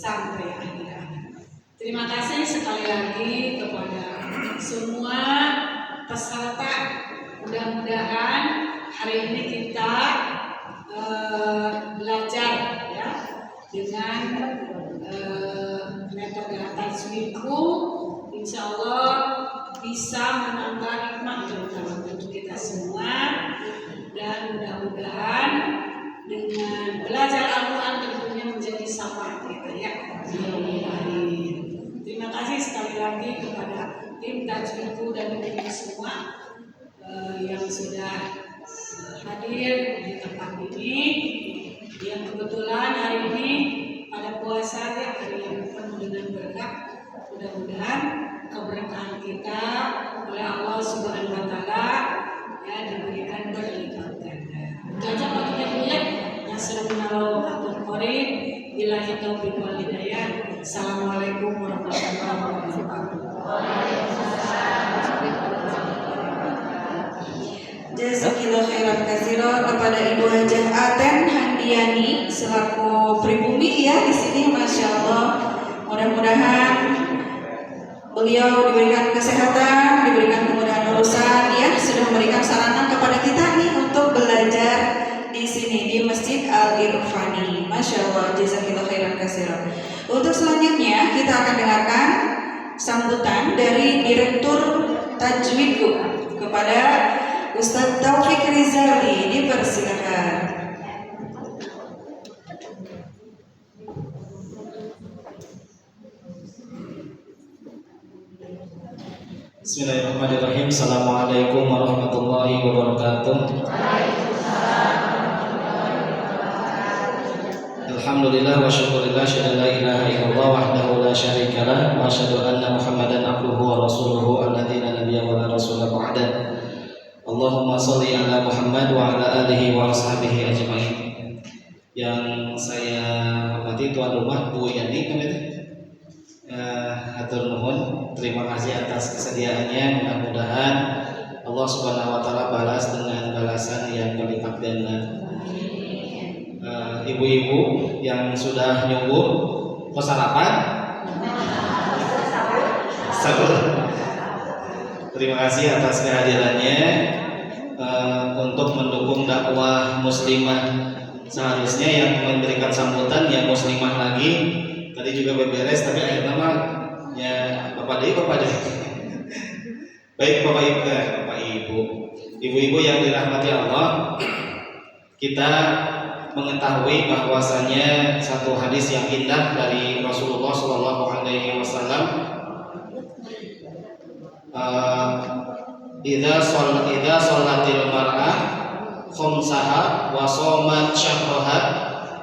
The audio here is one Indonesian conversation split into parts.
sampai akhir. Terima kasih sekali lagi kepada semua peserta. Mudah-mudahan hari ini kita belajar ya dengan metode tajwidku, insya Allah bisa menambah hikmah terutama untuk kita semua, dan mudah-mudahan dengan belajar Al-Quran tentunya menjadi syafaat kita ya. Terima kasih sekali lagi kepada tim tajwidku dan tim semua yang sudah hadir di tempat ini, yang kebetulan hari ini pada puasa ya, hari yang penuh dengan berkah. Mudah-mudahan keberkahan kita oleh Allah Subhanahu wa Ta'ala ya diberikan berlipat ganda. Jajak Pak kita lihat Nasrullah Abdul Qarim billahi taufiq wal hidayah. Assalamualaikum warahmatullahi wabarakatuh. Jazakillah khairan katsiran kepada Ibu Hajah Aten Handiani selaku pribumi ya di sini, masya Allah. Mudah-mudahan beliau diberikan kesehatan, diberikan kemudahan urusan ya, sudah memberikan sarana kepada kita nih untuk belajar di sini di Masjid Al-Irfani. Masya Allah, jazakillah khairan katsiran. Untuk selanjutnya kita akan dengarkan sambutan dari Direktur Tajwidku kepada Ustadz Taufik Rizali, dipersilakan. Bismillahirrahmanirrahim. Assalamualaikum warahmatullahi wabarakatuh. Alhamdulillah wa syukurillah, syada la ilaha illallah wahdahu la syarikalah, wa asyhadu anna Muhammadan abduhu wa rasuluhu alladzina nabiyya wa la rasula ba'da. Allahumma sholli ala Muhammad wa ala alihi wa ashabihi ajmain. Yang saya hormati tuan rumah Bu Yani hatur nuhun, terima kasih atas kesediaannya. Mudah-mudahan Allah Subhanahu wa Ta'ala balas dengan balasan yang berlipat ganda. Ibu-ibu yang sudah nyungguh kok sarapan? Terima kasih atas kehadirannya untuk mendukung dakwah muslimah. Seharusnya yang memberikan sambutan yang muslimah lagi. Tadi juga beberes, tapi akhirnya mah ya Bapak Dewi. Baik Bapak Ibu, ibu-ibu yang dirahmati Allah, kita mengetahui bahwasanya satu hadis yang indah dari Rasulullah Shallallahu Alaihi Wasallam, idza sholatil mar'ah khamsaha wa shamat syahraha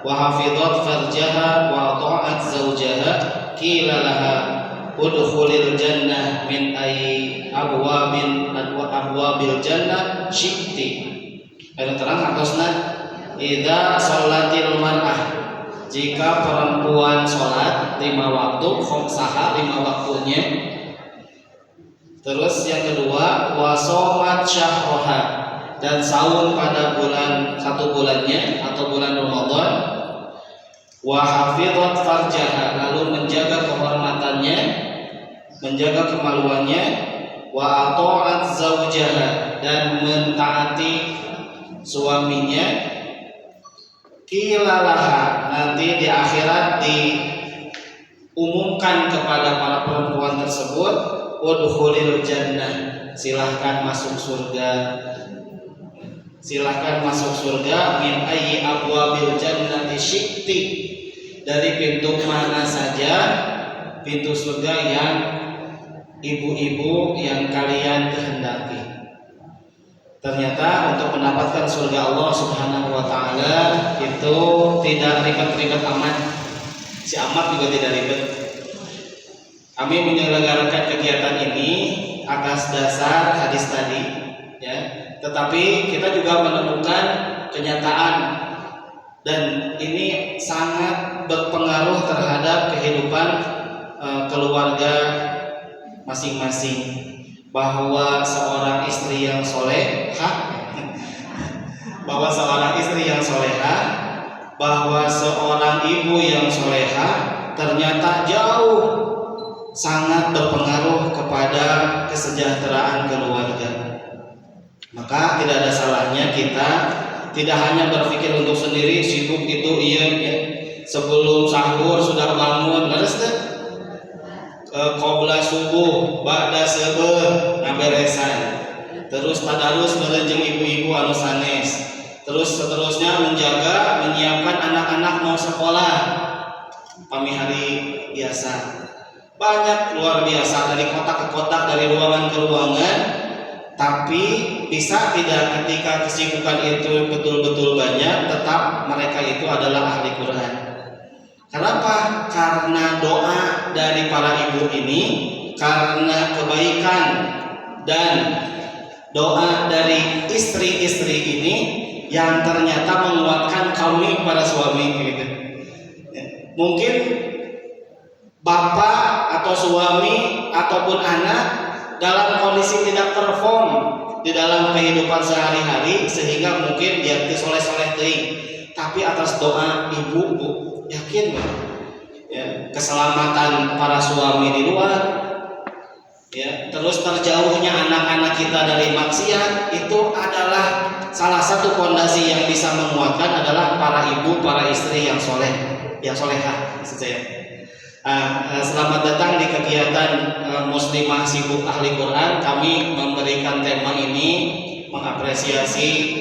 wa hafizat farjaha wa ta'at zawjaha qila laha udkhulil jannah min ayyi abwabil jannah syi'ti. Ayo terang atosna, idza sholatil mar'ah, jika perempuan sholat 5 waktu, khamsaha 5 waktunya. Terus yang kedua, wasomat syahroha, dan saum pada bulan 1 bulannya atau bulan Ramadan. Wa hafizat farjaha, lalu menjaga kehormatannya, menjaga kemaluannya. Wa ata'at zawjaha, dan mentaati suaminya. Kilalaha, nanti di akhirat diumumkan kepada para perempuan tersebut, udkhulil jannah, silahkan masuk surga. Silahkan masuk surga, min ayyi abwabil jannati syi'ti, dari pintu mana saja pintu surga yang ibu-ibu yang kalian kehendaki. Ternyata untuk mendapatkan surga Allah Subhanahu wa Ta'ala itu tidak ribet-ribet amat. Si amat juga tidak ribet. Kami menyelenggarakan kegiatan ini atas dasar hadis tadi, ya. Tetapi kita juga menemukan kenyataan, dan ini sangat berpengaruh terhadap kehidupan keluarga masing-masing, bahwa seorang istri yang soleha, bahwa seorang ibu yang soleha ternyata jauh sangat berpengaruh kepada kesejahteraan keluarga. Maka tidak ada salahnya kita tidak hanya berpikir untuk sendiri, sibuk itu iya ya. Sebelum sahur sudah bangun, leres teh. Qobla subuh, ba'da seueur ngaberesan. Terus tadarus melenjeng ibu-ibu anu sanes. Terus seterusnya menjaga, menyiapkan anak-anak mau sekolah. Pamihari biasa. Banyak luar biasa dari kotak ke kotak, dari ruangan ke ruangan. Tapi bisa tidak ketika kesibukan itu betul-betul banyak, tetap mereka itu adalah ahli Quran. Kenapa? Karena doa dari para ibu ini, karena kebaikan dan doa dari istri-istri ini yang ternyata menguatkan kami para suami gitu. Mungkin bapak atau suami ataupun anak dalam kondisi tidak perform di dalam kehidupan sehari-hari sehingga mungkin dia soleh-soleh teuing, tapi atas doa ibu yakin ya, keselamatan para suami di luar ya, terus terjauhnya anak-anak kita dari maksiat itu adalah salah satu fondasi yang bisa menguatkan adalah para ibu, para istri yang soleh, yang solehah maksud saya. Selamat datang di kegiatan Muslimah Sibuk Ahli Quran. Kami memberikan tema ini mengapresiasi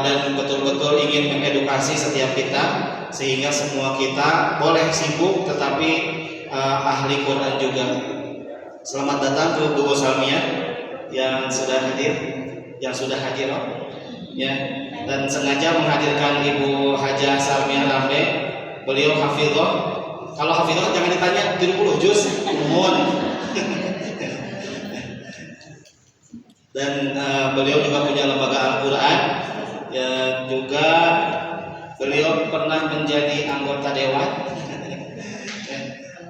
dan betul-betul ingin mengedukasi setiap kita sehingga semua kita boleh sibuk tetapi ahli Quran juga. Selamat datang ke Bu Salmia yang sudah hadir, ya, dan sengaja menghadirkan Ibu Hajah Salmia Rambe. Beliau hafidhah. Kalau hafidhah jangan ditanya 70 juz umum. Dan beliau juga punya lembaga Al-Quran ya, juga beliau pernah menjadi anggota dewan.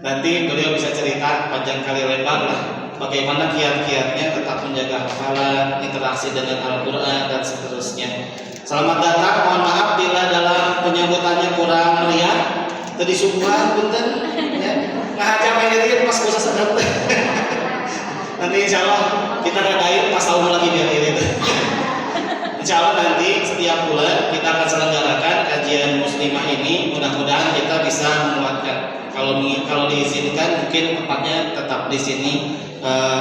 Nanti beliau bisa cerita panjang kali lebar lah bagaimana kiat-kiatnya tetap menjaga hafalan, interaksi dengan Al-Quran dan seterusnya. Selamat datang, mohon maaf bila dalam penyambutannya kurang meriah. Tadi subuhan punten ya. Ngahaja ini pas usah sadap. Nanti insyaallah kita ngadain pas tahun lagi biar ini. Insyaallah nanti setiap bulan kita akan selenggarakan kajian muslimah ini. Mudah-mudahan kita bisa menguatkan. Kalau diizinkan mungkin tempatnya tetap di sini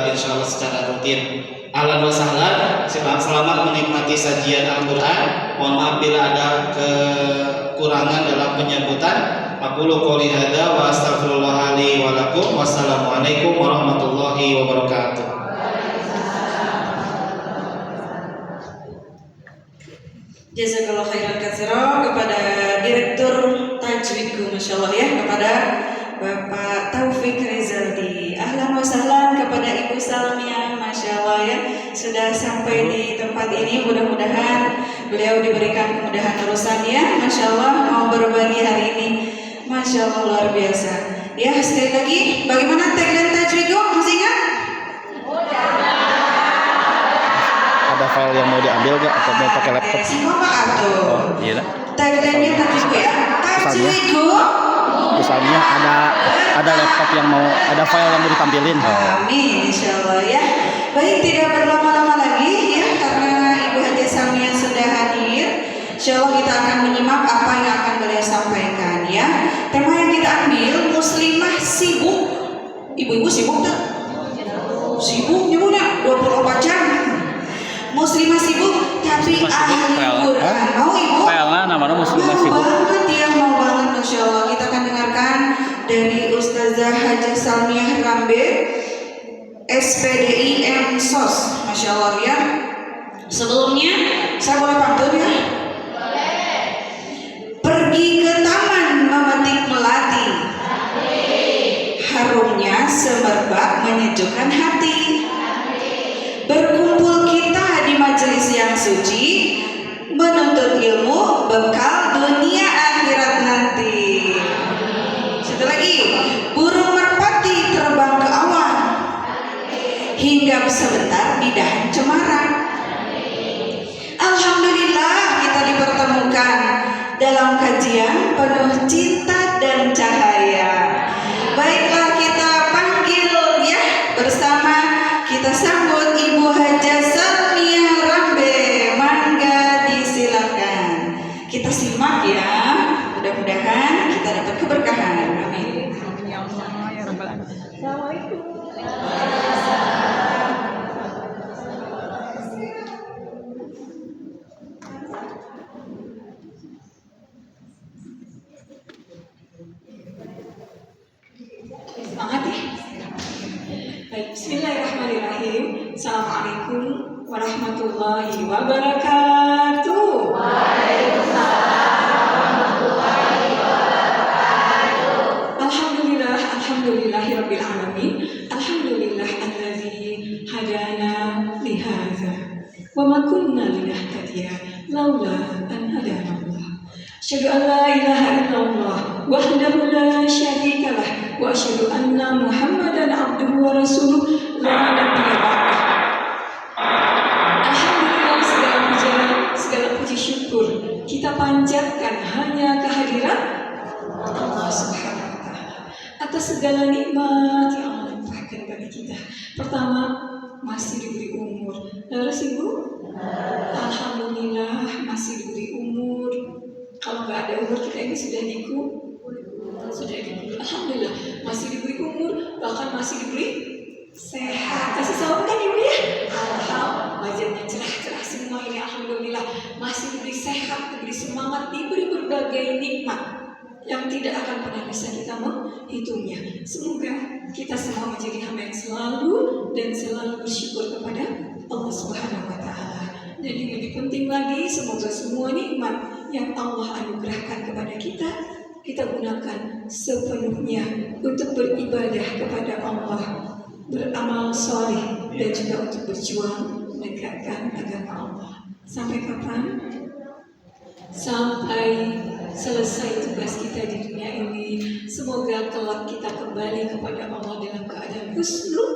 insyaallah secara rutin. Ahlan wa sahlan, selamat menikmati sajian Al-Quran. Mohon maaf bila ada kekurangan dalam penyambutan. Aqulu qouli hadza wa astaghfirullah li wa lakum. Wassalamualaikum warahmatullahi wabarakatuh. Jazakallahu khairan katsira kepada Direktur Tajwidku, masyaallah ya, kepada Bapak Taufik Rizaldi. Ahlan wa sahlan kepada Ibu Salmia, masyaallah ya, sudah sampai di tempat ini. Mudah-mudahan beliau diberikan kemudahan urusannya, masyaallah, mau berbagi hari ini, masyaallah luar biasa. Ya, sekali lagi, bagaimana tagline Tajwidku? Masih ingat? Ada file yang mau diambil gak atau mau pakai laptop? Oh, iya lah. Tagline-nya Tajwidku ya. Tajwidku. Misalnya ada laptop yang mau, ada file yang mau ditampilin. Amin, insyaallah ya. Baik, tidak berlama-lama lagi ya, karena Ibu Hajah Salmia sudah hadir. Insyaallah kita akan menyimak apa yang akan beliau sampaikan ya. Tema yang kita ambil, muslimah sibuk. Ibu-ibu sibuk tak? Sibuk nyebutnya 24 jam. Muslimah sibuk tapi ahli Quran. Mau ibu? Filenya namanya muslimah sibuk. Mau banget ya, mau banget, masya Allah. Kita akan dengarkan dari Ustazah Hajah Salmia Rambe, SPDI MSOS, masya Allah ya. Sebelumnya saya boleh pantun ya? Boleh. Pergi ke taman memetik melati, harumnya semerbak menyejukkan hati. Berkumpul kita di majelis yang suci, menuntut ilmu bekal dunia akhirat nanti. Satu lagi, burung merpati terbang ke awan, hinggap sebentar di dahan cemara. Alhamdulillah kita dipertemukan dalam kajian penuh cinta dan cahaya. Bismillahirrahmanirrahim. Assalamualaikum warahmatullahi wabarakatuh. Alhamdulillah, alhamdulillahirabbil alamin. Alhamdulillah allazi hadana li hadza wa ma kunna linahtadiya laula an hadana Allah. Asyhadu an la ilaha illallah wahdahu la syarika lah wa asyhadu anna Muhammadan abduhu wa rasuluh la nabiyya ba'dah. Alhamdulillah, segala puja, segala puji syukur kita panjatkan hanya kehadiran Allah Subhanahu wa taala atas segala nikmat yang Allah limpahkan bagi kita. Pertama, masih diberi umur. Laras Ibu? Alhamdulillah masih diberi umur. Kalau nggak ada umur kita ini sudah dikubur. Alhamdulillah masih diberi umur, bahkan masih diberi sehat. Kasih salam kan Ibu ya? Alhamdulillah, wajahnya cerah-cerah semua ini. Alhamdulillah masih diberi sehat, diberi semangat, diberi berbagai nikmat yang tidak akan pernah bisa kita menghitungnya. Semoga kita semua menjadi hamba yang selalu bersyukur kepada Allah Subhanahu wa taala. Dan yang lebih penting lagi, semoga semua nikmat yang Allah anugerahkan kepada kita gunakan sepenuhnya untuk beribadah kepada Allah, beramal soleh, dan juga untuk berjuang menegakkan agama Allah. Sampai kapan? Sampai selesai tugas kita di dunia ini. Semoga kelak kita kembali kepada Allah dalam keadaan husnul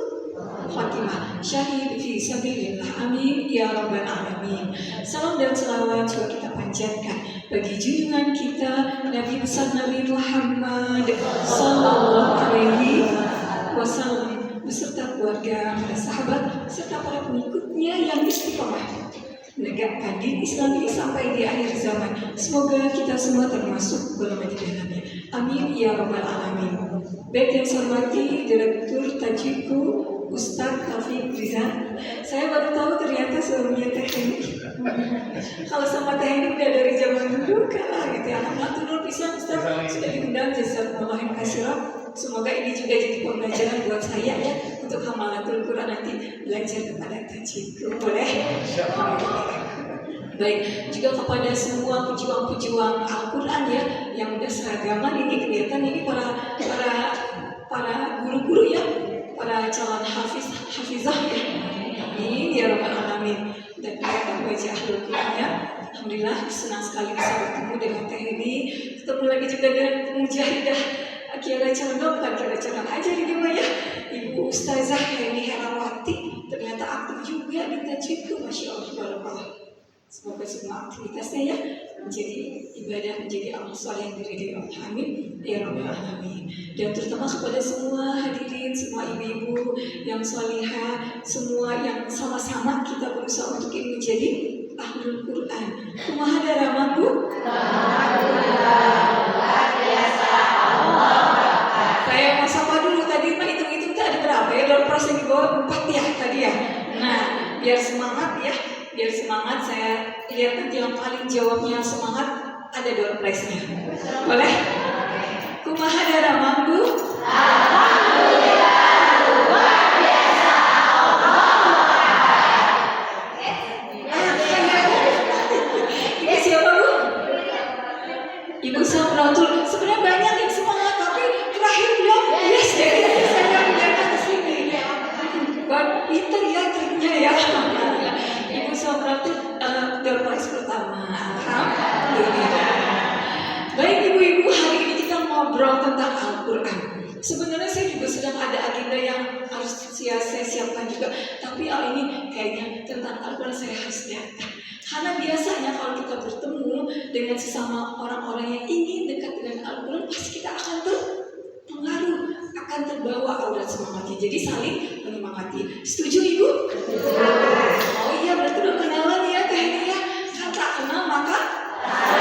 khatimah, syahid fi sabilillah, amin ya rabbal alamin. Salam dan selawat juga kita panjatkan bagi junjungan kita Nabi besar Nabi Muhammad sallallahu alaihi wasallam beserta keluarga, para sahabat serta para pengikutnya yang istiqomah menegakkan diri Islam ini sampai di akhir zaman. Semoga kita semua termasuk golongan di dalamnya, amin ya rabbal alamin. Baik, yang saya hormati Direktur Tajikku Ustadz Taufik Rizal. Saya baru tahu ternyata suaminya teknik. Kalau sama teknik udah dari zaman dulu kan gitu ya. Alhamdulillah bisa Ustadz sudah diundang, jazakumullah khairan. Semoga ini juga jadi pembelajaran buat saya ya, untuk hamalatul Quran nanti belajar kepada tajikku. Boleh? Baik, juga kepada semua pejuang-pejuang Al-Quran ya, yang udah seragaman ini kelihatan ini para guru-guru ya, para calon hafizah ya. Amin ya rabbal alamin. Dan kelihatan wajah Ahlul Quran ya. Alhamdulillah senang sekali bisa bertemu dengan Teh Heni. Ketemu lagi juga dengan mujahidah Kiara Condong, kan Kiara Condong aja di rumah ya. Ibu Ustazah Heni Herawati ternyata aktif juga di tajwidku, masya Allah, barakallah. Semoga semua aktivitasnya ya menjadi ibadah, menjadi amal soleh yang diridhai Allah, amin ya rabbal alamin. Dan terutama kepada semua hadirin, semua ibu-ibu yang salihah, semua yang sama-sama kita berusaha untuk ini menjadi ahlul Quran. Kumaha darama Bu? Saya mau sapa dulu tadi, mah hitung-hitung ada berapa ya? Dalam proses di bawah 4 ya tadi ya. Nah, biar semangat ya. Biar semangat, saya lihat nanti yang paling jawabnya semangat ada door prize-nya. Boleh? Kumaha darama Bu? Alhamdulillah, luar biasa. Ini siapa Bu? Ibu Samratul. Sebenarnya banyak yang semangat, tapi terakhir bilang yes, jadi saya bilang ke sini. Buat itu ya triknya ya. Ibu Samratul door prize pertama. Alhamdulillah. Baik ibu-ibu, hari ini kita ngobrol tentang Al-Quran. Sebenarnya saya juga sedang ada agenda yang harus saya siapkan juga, tapi ini kayaknya tentang Al-Quran saya harus datang. Karena biasanya kalau kita bertemu dengan sesama orang-orang yang ingin dekat dengan Al-Quran, pasti kita akan terpengaruh, akan terbawa aura semangatnya. Jadi saling menyemangati. Setuju Ibu? Oh iya, berarti udah kenalan ya kayaknya. Kan tak kenal maka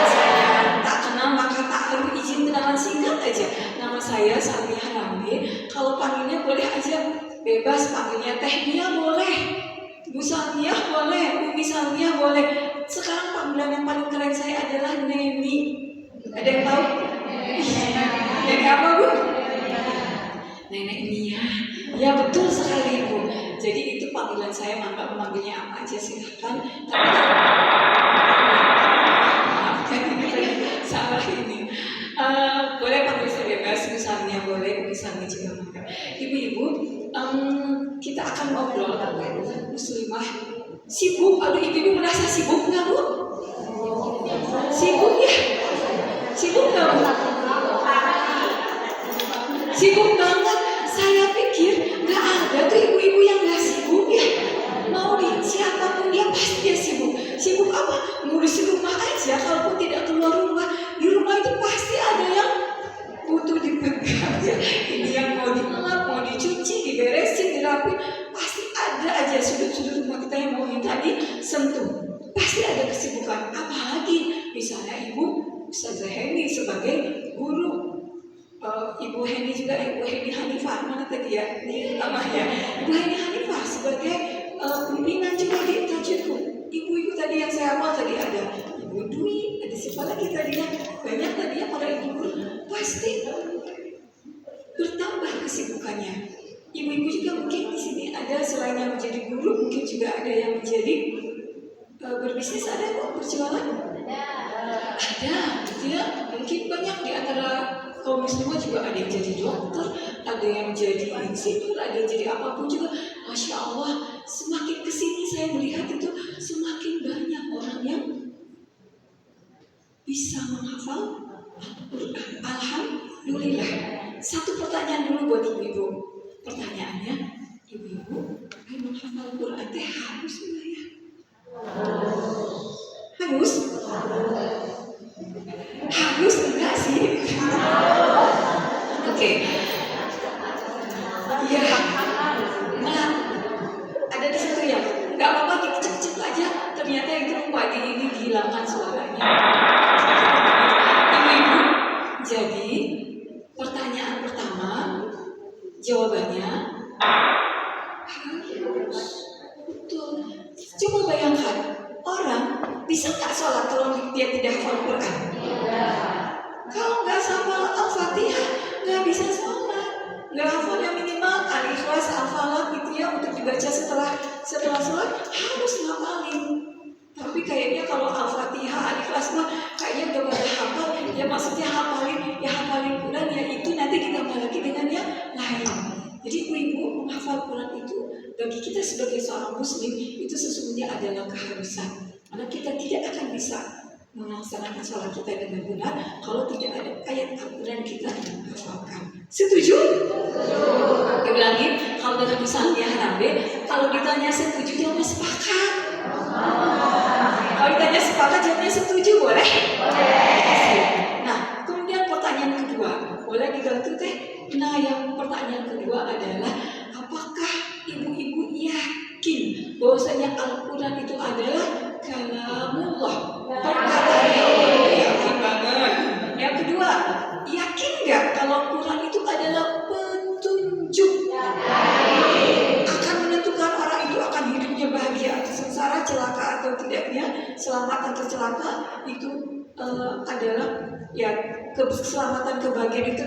saya tak kenal maka tak perlu izin kenalan singkat aja. Nama saya Salmiah Rambe. Kalau panggilnya boleh aja, bebas panggilnya Teh Nia boleh, Bu Salmiah boleh, Umi Salmiah boleh. Sekarang panggilan yang paling keren saya adalah Neni. Ada yang tahu? Nenek apa Bu? Nenek Nia. Ya betul sekali Bu. Jadi itu Pak aja silahkan. Maafkan ini salah ini. Boleh panggil saya bebas, misalnya boleh, misalnya juga enggak. Ibu-ibu, kita akan ngobrol tentang muslimah sibuk. Aduh, ibu-ibu merasa sibuk nggak Bu? Sibuk ya? Sibuk nggak Bu? Sibuk banget. Saya pikir nggak ada tuh ibu-ibu yang nggak sibuk ya. Mau di siapapun dia pasti dia sibuk. Sibuk apa? Ngurus rumah aja. Kalaupun tidak keluar rumah, di rumah itu pasti ada yang butuh dipegang ya. Ini yang mau dielap, mau dicuci, diberesin, dirapin, pasti ada aja sudut-sudut rumah kita yang mau minta disentuh. Pasti ada kesibukan. Apalagi misalnya Ibu Ustazah Hendy sebagai guru, Ibu Hendy juga, Ibu Hendy Hanifah, mana tadi ya? Ini namanya Ibu Hendy Hanifah sebagai pimpinan juga di Tajudku. Ibu-ibu tadi yang saya hafal tadi ada Ibu Dwi, ada siapa lagi tadi ya? Banyak tadi ya para ibu guru. Pasti bertambah kesibukannya. Ibu-ibu juga mungkin di sini ada selain yang menjadi guru, mungkin juga ada yang menjadi berbisnis, ada kok berjualan. Ada, gitu ya. Mungkin banyak di antara kaum muslimah juga ada yang jadi dokter, ada yang jadi insinyur, ada yang jadi apapun juga. Masya Allah, semakin kesini saya melihat itu semakin banyak orang yang bisa menghafal Al-Quran. Alhamdulillah. Satu pertanyaan dulu buat ibu-ibu. Pertanyaannya, ibu-ibu, menghafal Al-Quran teh harus nggak ya? Harus? Harus enggak sih? Oke. Ya. Nah, ada di situ ya. Nggak apa-apa, kita cek-cek aja. Ternyata itu pagi ini dihilangkan suaranya. Ibu-ibu, jadi pertanyaan pertama, jawabannya harus. Betul. Coba bayangkan, orang bisa nggak sholat kalau dia tidak hafal Quran? Kalau nggak hafal Al-Fatihah, nggak bisa sholat. Nggak hafal yang minimal Al-Ikhlas, Al-Falaq gitu ya, untuk dibaca setelah sholat harus ngapalin. Tapi kayaknya kalau Al-Fatihah, Al-Ikhlas mah kayaknya udah pada hafal. Ya maksudnya hafalin Quran ya itu nanti ditambah lagi dengan yang lain. Jadi ibu-ibu menghafal Quran itu bagi kita sebagai seorang muslim itu sesungguhnya adalah keharusan. Karena kita tidak akan bisa melaksanakan sholat kita dengan benar kalau tidak ada ayat Al-Quran kita hafalkan. Setuju? Diulangi, kalau dengan misalnya Rambe, kalau ditanya setuju jawabnya sepakat. Kalau ditanya sepakat jawabnya setuju, boleh? Nah, kemudian pertanyaan kedua, boleh dibantu teh? Nah, yang pertanyaan kedua adalah apakah ibu-ibu yakin bahwasanya Al-Quran itu adalah kalamullah, perkataan Allah? Yakin banget. Yang kedua, yakin nggak kalau Quran itu adalah petunjuk akan menentukan orang itu akan hidupnya bahagia atau sengsara, celaka atau tidaknya, selamat atau celaka itu adalah ya keselamatan kebahagiaan itu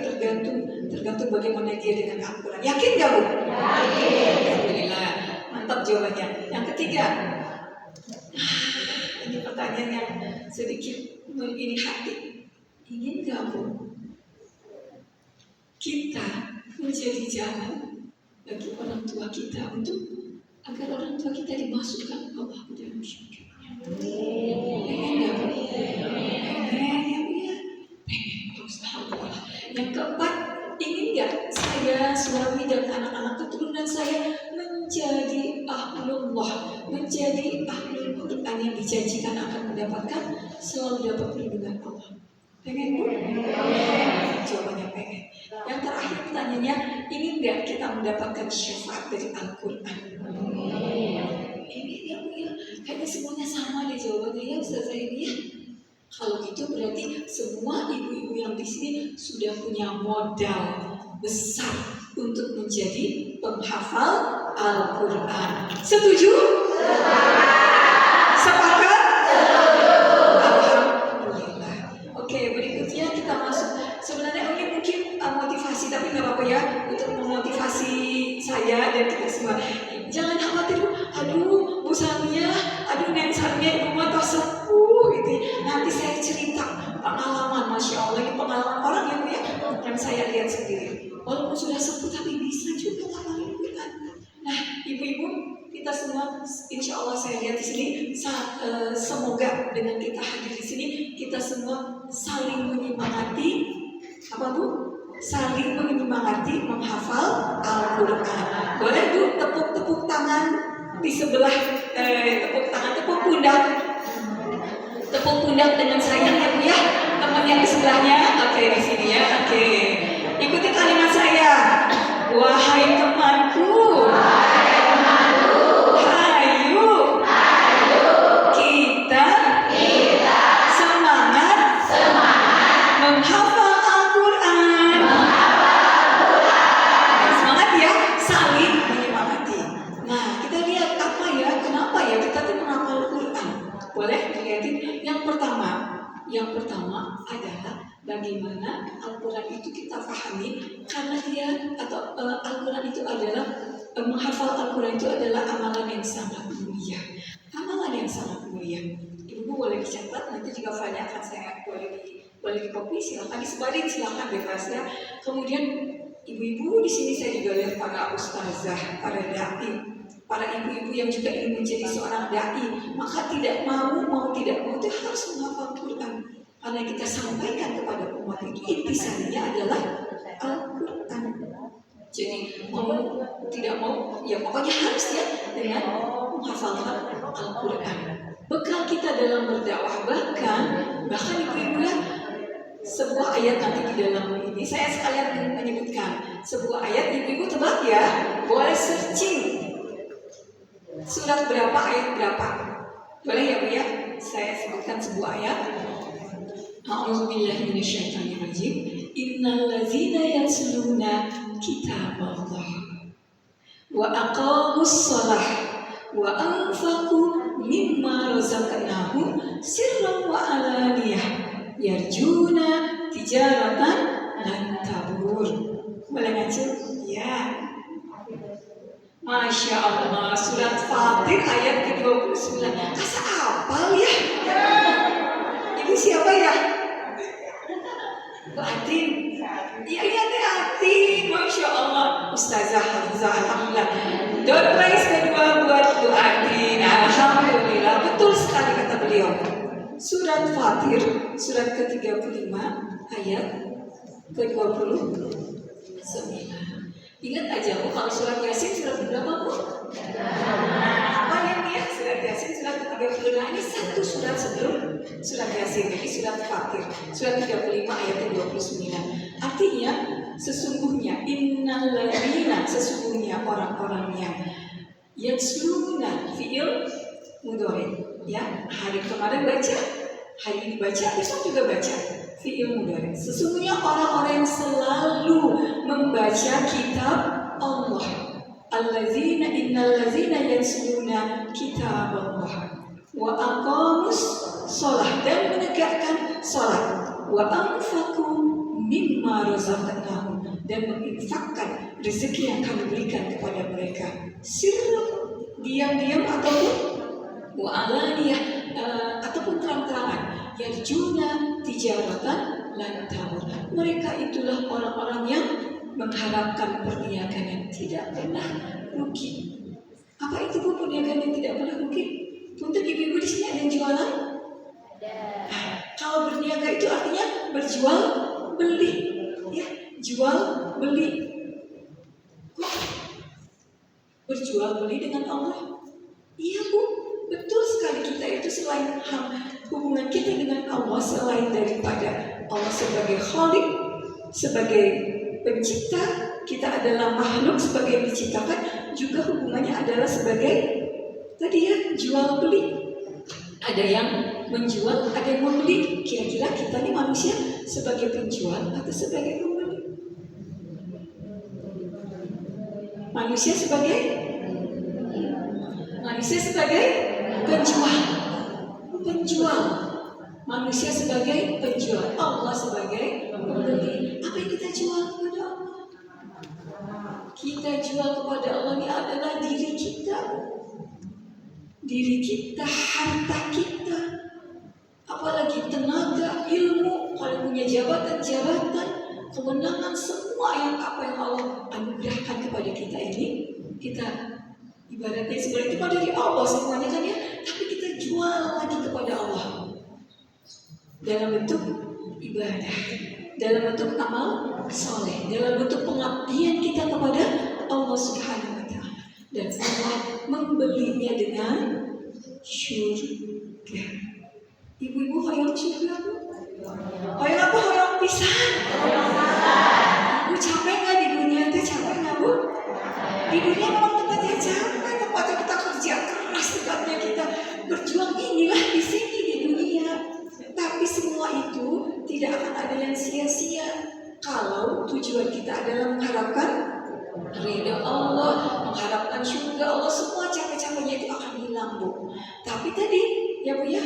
tergantung bagaimana dia dengan Al-Quran. Yakin nggak Bu? Yakin. Alhamdulillah, mantap jawabannya. Yang ketiga, ini pertanyaan yang sedikit ini hati. Ingin nggak Bu kita menjadi jalan bagi orang tua kita untuk agar orang tua kita dimasukkan Allah ke dalam syurga? Pengen nggak Bu? Pengen ya Bu ya? Pengen. Alhamdulillah. Yang keempat, ingin nggak saya, suami dan anak-anak keturunan saya menjadi ahlullah, menjadi ahlul Quran yang dijanjikan akan mendapatkan selalu dapat perlindungan Allah? Pengen Bu? Jawabannya pengen. Yang terakhir pertanyaannya, ingin nggak kita mendapatkan syafaat dari Al-Quran? Ini ya Bu ya, kayaknya semuanya sama deh jawabannya ya Ustazah ini ya. Kalau gitu berarti semua ibu-ibu yang di sini sudah punya modal besar untuk menjadi penghafal Al-Quran. Setuju? Sepakat? Alhamdulillah. Oke, berikutnya kita masuk. Sebenarnya ini mungkin motivasi, tapi nggak apa-apa ya untuk memotivasi saya dan kita semua. Jangan khawatir, aduh Bu Samia pengalaman, Masya Allah, ini pengalaman orang yang saya lihat sendiri. Walaupun sudah sepuh tapi bisa juga ngapalin Quran. Nah, ibu-ibu, kita semua, insya Allah saya lihat di sini, semoga dengan kita hadir di sini, kita semua saling menyemangati, apa Bu? Saling menyemangati menghafal Al-Quran. Boleh Bu tepuk-tepuk tangan di sebelah, tepuk pundak dengan sayang ya Bu ya. Teman yang di sebelahnya, oke di sini ya, oke. Ikuti kalimat saya. Wahai temanku, hayu, kita semangat menghafal Al-Quran. Semangat ya, saling menyemangati. Nah, kita lihat apa ya, kenapa ya kita tuh menghafal Al-Quran. Boleh dilihatin. Yang pertama adalah bagaimana Al-Quran itu kita pahami, karena dia atau Al-Quran itu adalah menghafal Al-Quran itu adalah amalan yang sangat mulia. Amalan yang sangat mulia. Ibu boleh dicatat, nanti jika banyak akan saya boleh di copy, silakan disebarin, silakan bebas ya. Kemudian ibu-ibu di sini saya juga lihat para ustazah, para dai, para ibu-ibu yang juga ingin menjadi seorang dai, maka tidak mau itu harus menghafal Quran. Karena kita sampaikan kepada umat itu intisarinya adalah Al-Quran. Jadi tidak mau, ya pokoknya harus ya dengan menghafalkan Al-Quran. Bekal kita dalam berdakwah, bahkan ibu-ibu ya, sebuah ayat nanti di dalam ini saya sekalian menyebutkan sebuah ayat, ibu-ibu tebak ya, boleh searching surat berapa, ayat berapa, boleh ya Bu ya. Saya sebutkan sebuah ayat. A'udzubillahi minasyaitonirrajim. Innal ladzina yatluna kitaballah wa aqamus shalah wa anfaqu mimma razaqnahum sirran wa alaniyah yarjuna tijaratan lan tabur. Boleh ngaji? Ya. Masya Allah, surat Fatir ayat ke-29. Asa apal ya? Ibu siapa ya? Bu Atin. Iya Teh Atin, Masya Allah. Ustazah Hafizah, alhamdulillah. Door prize kedua buat Bu Atin. Alhamdulillah, betul sekali kata beliau. Surat Fatir, surat ke-35 ayat ke-29. Ingat aja Bu, kalau surat Yasin surat berapa Bu? Banyak ya, surat Yasin surat ke-35. Ini satu surat sebelum surat Yasin, jadi surat Fatir, surat 35 ayat ke-29. Artinya sesungguhnya innalladzina, sesungguhnya orang-orang yang yasluna, fi'il mudhari ya. Hari kemarin baca, hari ini baca, besok juga baca. Fi'il mudhari. Sesungguhnya orang-orang yang selalu membaca kitab Allah. Allazina innallazina yasluna kitab Allah wa aqamus shalah, dan menegakkan salat, wa anfaqu mimma razaqnahum, dan menginfakkan rezeki yang kami berikan kepada mereka, sirran, diam-diam ataupun wa alaniyah, ataupun terang-terangan, yarjuna tijaratan lan tabur. Mereka itulah orang-orang yang mengharapkan perniagaan yang tidak pernah rugi. Apa itu Bu perniagaan yang tidak pernah rugi? Untuk ibu-ibu di sini ada yang jualan? Nah, kalau berniaga itu artinya berjual beli, ya, jual beli. Berjual beli dengan Allah. Iya Bu, betul sekali. Kita itu selain hubungan kita dengan Allah, selain daripada Allah sebagai Khalik, sebagai pencipta, kita adalah makhluk sebagai yang diciptakan, juga hubungannya adalah sebagai tadi ya, jual beli. Ada yang menjual, ada yang membeli. Kira-kira kita ini manusia sebagai penjual atau sebagai pembeli? Manusia sebagai penjual. Manusia sebagai penjual, Allah sebagai pembeli. Apa yang kita jual kepada Allah? Kita jual kepada Allah ini adalah diri kita. Diri kita, harta kita, apalagi tenaga, ilmu, jabatan-jabatan, kemenangan, semua yang apa yang Allah anugerahkan kepada kita ini, kita ibaratnya sebenarnya itu dari Allah semuanya kan ya, tapi kita jual lagi kepada Allah dalam bentuk ibadah, dalam bentuk amal soleh, dalam bentuk pengabdian kita kepada Allah Subhanahu wa Ta'ala. Dan Allah membelinya dengan syurga. Ibu-ibu hoyong syurga bu? Hoyong apa? Hoyong pisan. Bu capek nggak di dunia itu? Capek nggak bu? Di dunia memang tempatnya capek, tempatnya kita kerja keras, tempatnya kita berjuang, inilah di sini di dunia. Tapi semua itu tidak akan ada yang sia-sia kalau tujuan kita adalah mengharapkan ridha Allah, mengharapkan surga Allah. Semua capek-capeknya itu akan hilang bu. Tapi tadi ya bu ya,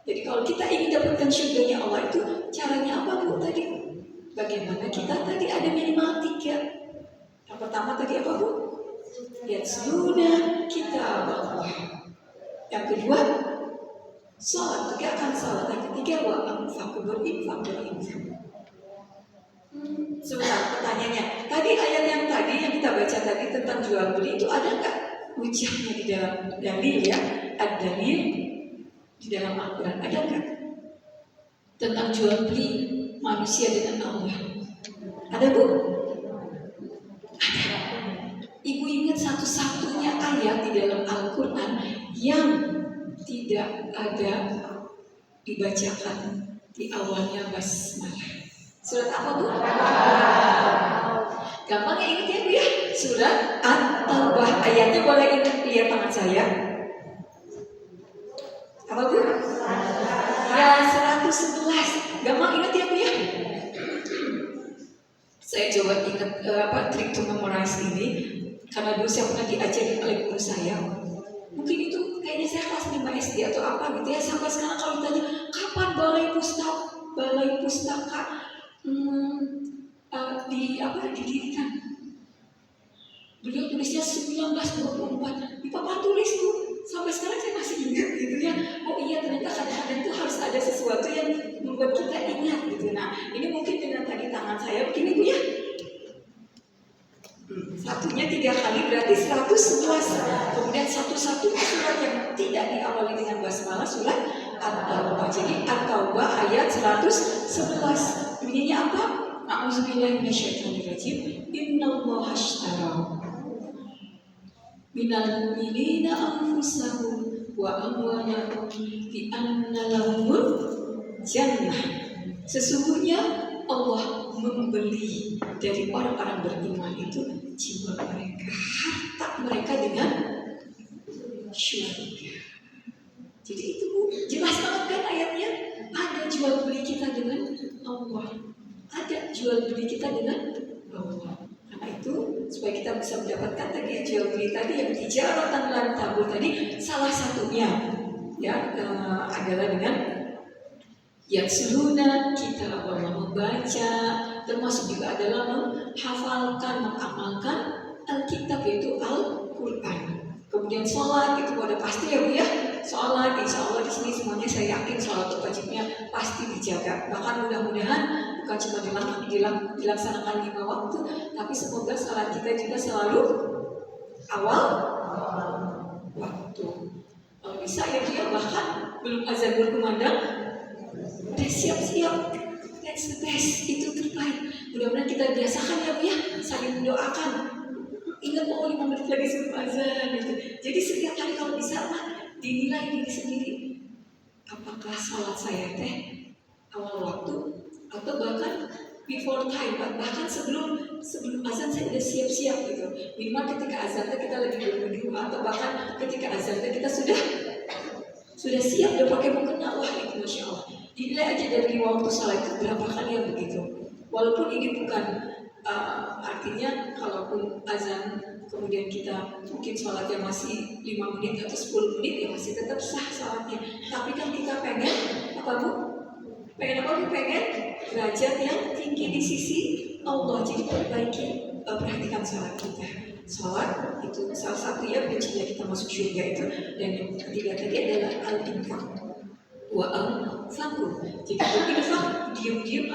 jadi kalau kita ingin dapatkan surganya Allah itu caranya apa bu tadi? Bagaimana kita tadi ada minimal 3. Yang pertama tadi apa bu? Yatluna kitab Allah. Yang kedua sholat, tegakkan sholat. Yang ketiga wa anfaqu berinfak. Sebentar pertanyaannya. Tadi ayat yang tadi yang kita baca tadi tentang jual beli itu ada nggak hujahnya di dalam dalil ya? Ada dalil di dalam Al-Quran, ada nggak tentang jual beli manusia dengan Allah? Ada bu? Ada. Ibu ingat satu-satunya ayat di dalam Al-Quran yang tidak ada dibacakan di awalnya basmalah. Surat apa bu? Gampang ingat ya bu ya? Surat At-Taubah. Ayatnya boleh ingat lihat tangan saya. Apa bu? Ya 111. Gampang ingat ya bu ya? Saya coba ingat trik to memorize ini karena dulu saya pernah diajarin oleh guru saya. Mungkin itu kayaknya saya kelas 5 SD atau apa gitu ya. Sampai sekarang kalau ditanya kapan balai pustaka didirikan, beliau tulisnya 1924 di papan tulis bu. Sampai sekarang saya masih ingat gitu ya. Oh iya ternyata kadang-kadang itu harus ada sesuatu yang membuat kita ingat gitu. Nah ini mungkin dengan tadi tangan saya begini bu ya. Satunya 3 kali berarti 111. Kemudian satu-satunya surat yang tidak diawali dengan basmalah surat At-Taubah. Jadi At-Taubah ayat 111. Bunyinya apa? A'udzubillahi minasyaitonirrajim. Innallaha ashtara minal mu'minina anfusahum wa amwalahum bi anna lahumul jannah. Sesungguhnya Allah membeli dari orang-orang beriman itu jiwa mereka, harta mereka dengan syurga. Jadi itu bu, jelas banget kan ayatnya. Ada jual beli kita dengan Allah, ada jual beli kita dengan Allah. Karena itu supaya kita bisa mendapatkan tadi jual beli tadi yang tijaratan lan tabur tadi, salah satunya ya adalah dengan yatluna kita Allah, membaca, termasuk juga adalah menghafalkan, mengamalkan Alkitab yaitu Al-Quran. Kemudian sholat itu udah pasti ya bu ya. Sholat insya Allah di sini semuanya saya yakin sholat wajibnya pasti dijaga. Bahkan mudah-mudahan bukan cuma dilaksanakan 5 waktu, tapi semoga sholat kita juga selalu awal waktu. Kalau bisa ya dia bahkan belum azan berkumandang udah siap-siap, that's the best, itu terbaik. Mudah-mudahan kita biasakan ya bu ya, saling mendoakan. Ingat mau 5 menit lagi sebelum azan gitu. Jadi setiap hari kalau bisa lah dinilai diri sendiri. Apakah sholat saya teh awal waktu atau bahkan before time, bahkan sebelum azan saya udah siap-siap gitu. Minimal ketika azan kita lagi berwudu atau bahkan ketika azan kita sudah siap, udah pakai mukena. Wah itu masya Allah. Dinilai aja dari waktu sholat itu berapa kali yang begitu. Walaupun ini bukan artinya kalaupun azan kemudian kita mungkin sholatnya masih 5 menit atau 10 menit ya masih tetap sah sholatnya. Tapi kan kita pengen apa bu? Pengen apa bu? Pengen derajat yang tinggi di sisi Allah. Jadi perhatikan sholat kita. Sholat itu salah satu ya kuncinya kita masuk surga itu. Dan yang ketiga tadi adalah al-infaq wa al-faqu. Jadi berinfak diam-diam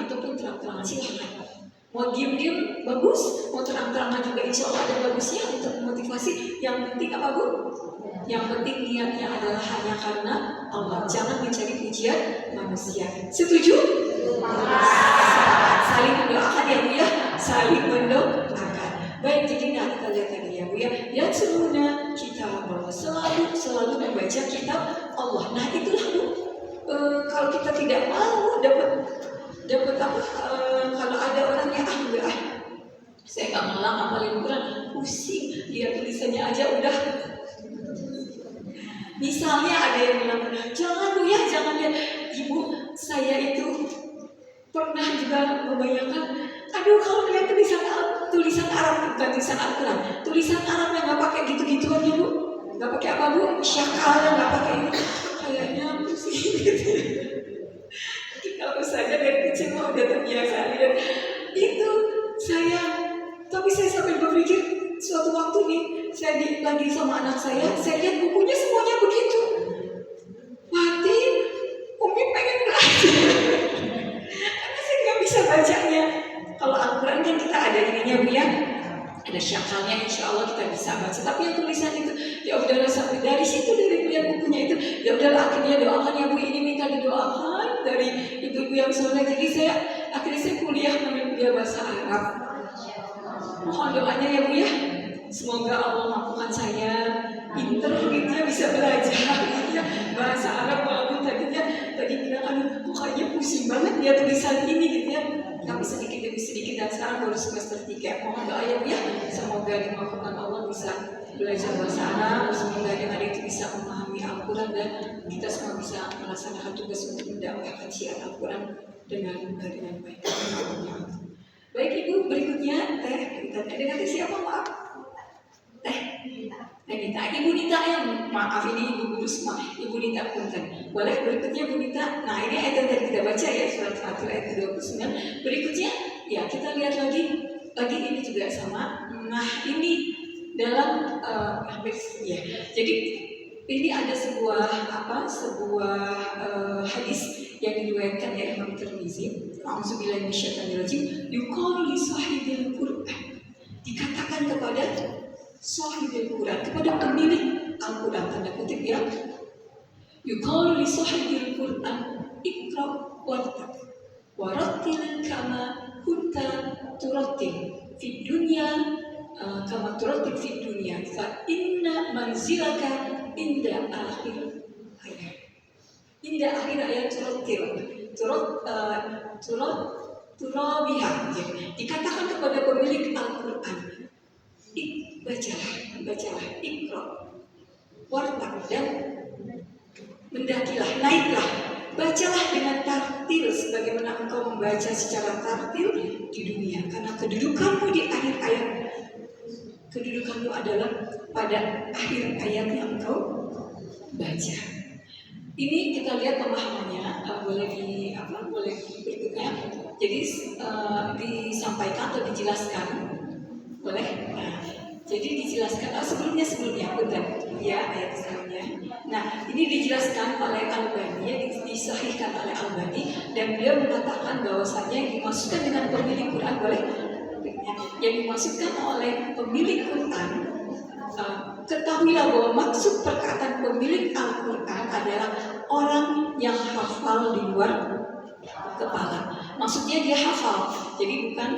perkembangan, silahkan. Mau diem-diem bagus, mau terang-terangan juga insya Allah ada bagusnya untuk motivasi. Yang penting apa Bu? Yang penting niatnya adalah hanya karena Allah. Jangan mencari pujian manusia. Setuju? Saling mendoakan ya Bu ya, saling mendoakan. Baik, jadi kita lihat tadi ya Bu ya. Yang sebenarnya kita bahwa selalu membaca kitab Allah. Nah itulah Bu. Kalau kita tidak mau dapat apa? Kalau ada orang yang enggak, saya nggak malah ngapalin Quran, pusing. Lihat tulisannya aja udah. Misalnya ada yang bilang, jangan Bu ya, jangan ya. Ibu, saya itu pernah juga membayangkan, aduh kalau lihat tulisan Arab, bukan tulisan Al-Quran, tulisan Arab yang nggak pakai gitu-gituan ya Bu, nggak pakai apa Bu, syakal, nggak pakai ini, kayaknya pusing gitu. Kalau saja dari kecil mau udah terbiasa lihat itu tapi saya sampai berpikir suatu waktu nih saya lagi sama anak saya lihat bukunya semuanya begitu. Mati, Umi pengen belajar karena saya nggak bisa bacanya. Kalau Al-Quran kan kita ada ininya Bu ya, ada syakalnya, insya Allah kita bisa baca. Tapi yang tulisan itu ya udahlah, sampai dari situ, dari melihat bukunya itu ya udahlah, akhirnya doakan ya Bu, ini minta didoakan dari ibu-ibu yang soleh. Jadi akhirnya saya kuliah mengambil bahasa Arab. Mohon doanya ya Bu ya, semoga Allah mampukan saya pinter gitu ya, bisa belajar gitu ya bahasa Arab. Walaupun tadi bilang aduh kok kayaknya pusing banget ya tulisan ini gitu ya, tapi sedikit demi sedikit, dan sekarang baru semester 3. Mohon doa ya Bu ya, semoga dimampukan Allah bisa belajar bahasa Arab, semoga dengan itu bisa memahami Al-Quran dan kita semua bisa melaksanakan tugas untuk mendakwahkan syiar Al-Quran dengan baik. Baik Ibu, berikutnya Teh dengan Teh siapa maaf? Teh Nita. Ibu Nita yang maaf, ini Ibu Guru semua. Ibu Nita punten. Boleh berikutnya Bu Nita. Nah ini ayat yang tadi kita baca ya, surat Fatir ayat 29. Berikutnya ya kita lihat lagi ini juga sama. Nah ini dalam ya. Jadi ini ada sebuah hadis yang diriwayatkan oleh Imam Tirmizi. A'udzubillahi minasyaitonirrajim. Yuqalu li sahibil Qur'an. Dikatakan kepada sahibil Qur'an, kepada pemilik Al-Quran, tanda kutip ya. Yuqalu li sahibil Qur'an iqra wartab warattil kama kunta turattil fid dunya kama turattil fid dunya fa inna manzilaka inda akhir ayat. Inda akhir ayat turabiha. Dikatakan kepada pemilik Al-Quran, bacalah, ikra, wartab, dan mendakilah, naiklah, bacalah dengan tartil sebagaimana engkau membaca secara tartil di dunia, karena kedudukanmu di akhir ayat, kedudukanmu adalah pada akhir ayat yang engkau baca. Ini kita lihat pemahamannya, boleh berikutnya. Jadi disampaikan atau dijelaskan, boleh. Nah, jadi dijelaskan sebelumnya, betul ya ayat sebelumnya. Nah, ini dijelaskan oleh Albani, disahihkan oleh Albani, dan beliau mengatakan bahwasanya yang dimaksudkan dengan pemilik Quran, boleh, yang dimaksudkan oleh pemilik Quran, ketahuilah bahwa maksud perkataan pemilik Al-Quran adalah orang yang hafal di luar kepala. Maksudnya dia hafal, jadi bukan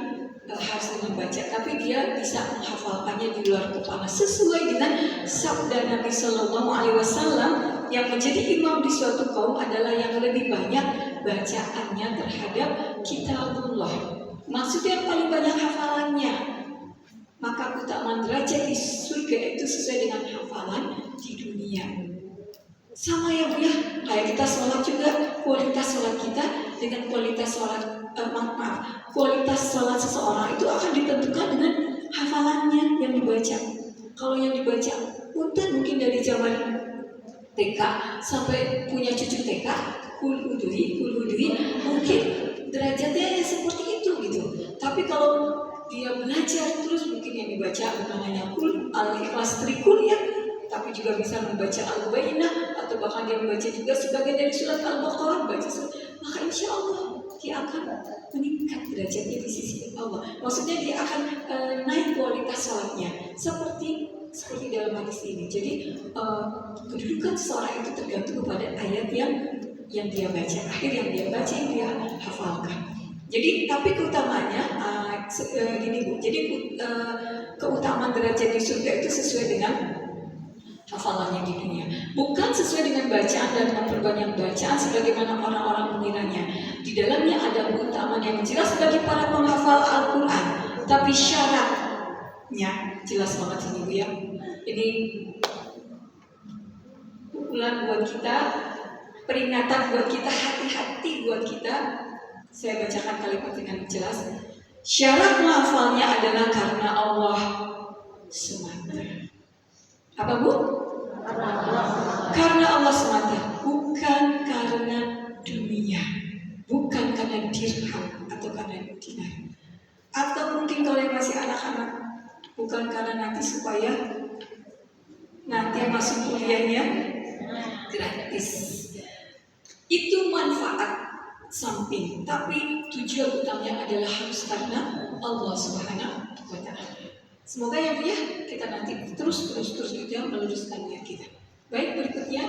harus membaca, tapi dia bisa menghafalkannya di luar kepala sesuai dengan sabda Nabi Sallallahu Alaihi Wasallam yang menjadi imam di suatu kaum adalah yang lebih banyak bacaannya terhadap kitabullah. Maksudnya yang paling banyak hafalannya. Maka keutamaan derajat di surga itu sesuai dengan hafalan di dunia. Sama ya Bu ya, kayak kita sholat juga, kualitas sholat kita dengan kualitas sholat kualitas sholat seseorang itu akan ditentukan dengan hafalannya yang dibaca. Kalau yang dibaca punten mungkin dari zaman TK sampai punya cucu TK, kul udui, mungkin derajatnya seperti itu gitu. Tapi kalau dia belajar terus, mungkin yang dibaca bukan hanya kul al-ikhlas trikul ya, tapi juga bisa membaca al-bayyinah, atau bahkan dia membaca juga sebagian dari surat al-baqarah, baca surat, maka insya Allah di dia akan meningkat derajatnya di sisi Allah. Maksudnya dia akan naik kualitas sholatnya seperti dalam hadis ini. Jadi kedudukan seseorang itu tergantung kepada ayat yang dia baca, akhir yang dia baca, yang dia hafalkan. Jadi tapi keutamanya gini Bu. Jadi keutamaan derajat di surga itu sesuai dengan hafalannya di dunia, bukan sesuai dengan bacaan dan memperbanyak bacaan sebagaimana orang-orang mengiranya. Di dalamnya ada keutamaan yang jelas bagi para penghafal Al-Quran, tapi syaratnya jelas banget ini Bu ya. Ini pukulan buat kita, peringatan buat kita, hati-hati buat kita. Saya bacakan kalimat dengan jelas. Syarat menghafalnya adalah karena Allah semata. Apa Bu? Karena Allah semata, bukan karena dunia, bukan karena dirham atau karena dinar, atau mungkin kalau yang masih anak-anak, bukan karena nanti supaya nanti masuk kuliahnya gratis. Itu manfaat samping, tapi tujuan utamanya adalah harus karena Allah Subhanahu wa Ta'ala. Semoga ya Bu ya, kita nanti terus kita meluruskan niat kita. Baik, berikutnya.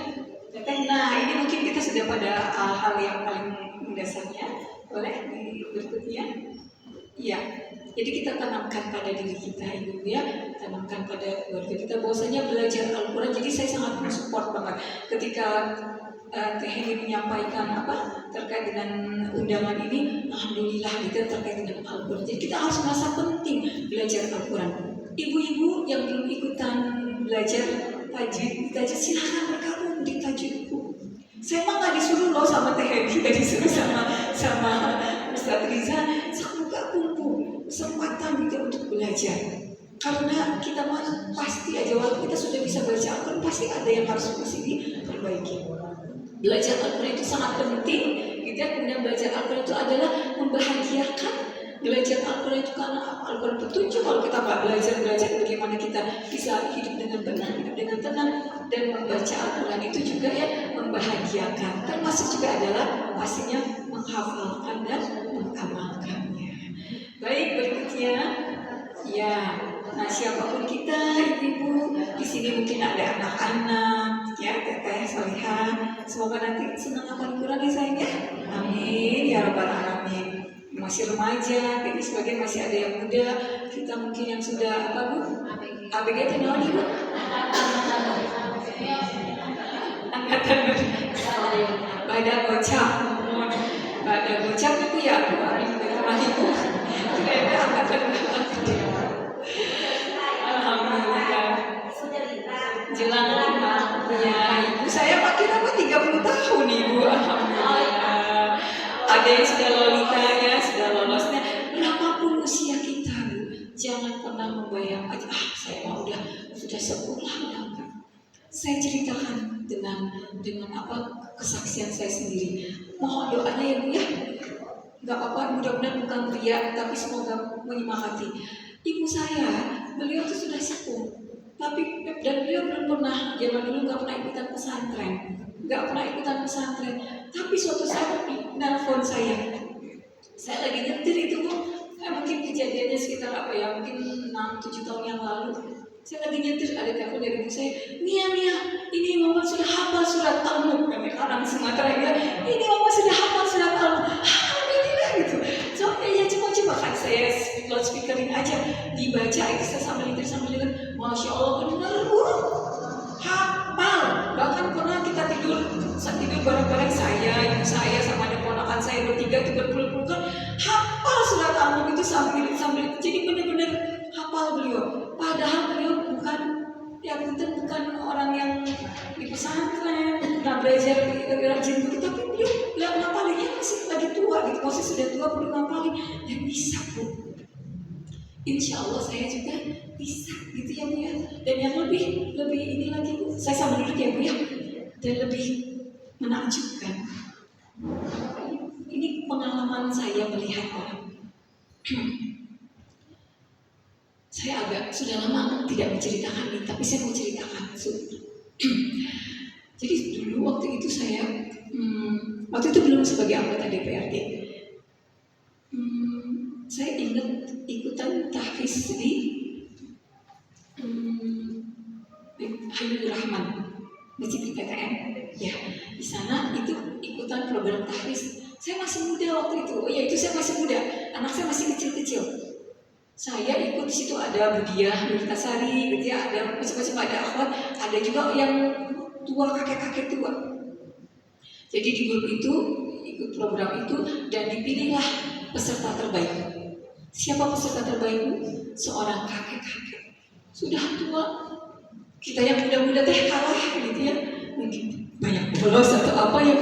Nah, ini mungkin kita sudah pada hal yang paling mendasarnya. Boleh berikutnya? Iya. Jadi kita tanamkan pada diri kita, Ibu ya, tanamkan pada keluarga kita bahwasanya belajar Al-Quran. Jadi saya sangat mensupport banget ketika Teh Heni menyampaikan terkait dengan undangan ini. Alhamdulillah kita terkait dengan Al-Quran. Jadi kita harus merasa penting belajar Al-Quran. Ibu-ibu yang belum ikutan belajar tajwid, silahkan bergabung di tajwid Bu. Saya mah nggak disuruh loh sama Teh Heni, nggak disuruh sama Ustaz Riza. Saya gabung Bu, kesempatan kita untuk belajar. Karena kita mah pasti aja waktu kita sudah bisa baca Al-Quran, pasti ada yang harus masih diperbaiki. Belajar Al-Quran itu sangat penting. Kita kemudian belajar Al-Quran itu adalah membahagiakan. Belajar Al-Quran itu karena Al-Quran petunjuk. Kalau kita nggak belajar bagaimana kita bisa hidup dengan benar, hidup dengan tenang, dan membaca Al-Quran itu juga ya membahagiakan. Termasuk juga adalah pastinya menghafalkan dan mengamalkannya. Baik, berikutnya ya. Nah, siapapun kita, ibu-ibu di sini mungkin ada anak-anak, ya, teteh salihah. Semoga nanti senang hafal Quran ya sayang ya. Amin ya rabbal alamin. Masih remaja, jadi sebagian masih ada yang muda. Kita mungkin yang sudah Bu? ABG itu naon Ibu? Angkatan badan gocap. Badan gocap itu ya Bu. Ibu. Kayaknya angkatan jelang 5 ya Ibu. Saya makin 30 tahun Ibu. Alhamdulillah. Ada yang sudah lolita ya, sudah lolosnya. Berapapun usia kita Bu, jangan pernah membayangkan saya udah sekolah enggak. Saya ceritakan dengan kesaksian saya sendiri. Mohon doanya ya Bu ya. Enggak apa-apa, mudah-mudahan bukan ria, tapi semoga menyemangati. Ibu saya, beliau itu sudah sepuh. Tapi dan beliau belum pernah, zaman dulu nggak pernah ikutan pesantren, tapi suatu saat nelfon saya lagi nyetir itu Bu, mungkin kejadiannya sekitar mungkin 6-7 tahun yang lalu. Saya lagi nyetir, ada telepon dari ibu saya, Mia, ini mama sudah hafal surat Al-Mulk, orang Sumatera ya, ini mama sudah hafal surat Al-Mulk, alhamdulillah gitu. So ya coba kan saya loudspeakerin aja, dibaca itu saya sambil dengar, masya Allah benar Bu, hafal. Bahkan pernah kita tidur bareng-bareng saya, ibu saya sama ada ponakan saya bertiga itu berpelukan hafal surat Al-Mulk itu sambil jadi benar-benar hafal beliau. Padahal beliau bukan orang yang di pesantren, pernah belajar rajin begitu, tapi beliau ngapalinnya masih lagi tua gitu, masih sudah tua perlu ngapalin dan bisa Bu. Insya Allah saya juga bisa gitu ya Bu ya. Dan yang lebih ini lagi Bu, saya sambil duduk ya Bu ya, dan lebih menakjubkan. Ini pengalaman saya melihat orang. Saya sudah lama tidak menceritakan ini, tapi saya mau ceritakan. Jadi dulu waktu itu saya, waktu itu belum sebagai anggota DPRD. PTN ya, di sana itu ikutan program tahfiz. Saya masih muda waktu itu. Oh ya, itu saya masih muda, anak saya masih kecil-kecil. Saya ikut di situ, ada Budiah Nurtasari gitu ya, ada macam-macam, ada akhwat, ada juga yang tua, kakek-kakek tua. Jadi di grup itu ikut program itu dan dipilihlah peserta terbaik. Siapa peserta terbaik? Seorang kakek-kakek sudah tua. Kita yang muda-muda teh kalah gitu ya, mungkin banyak bolos atau apa ya,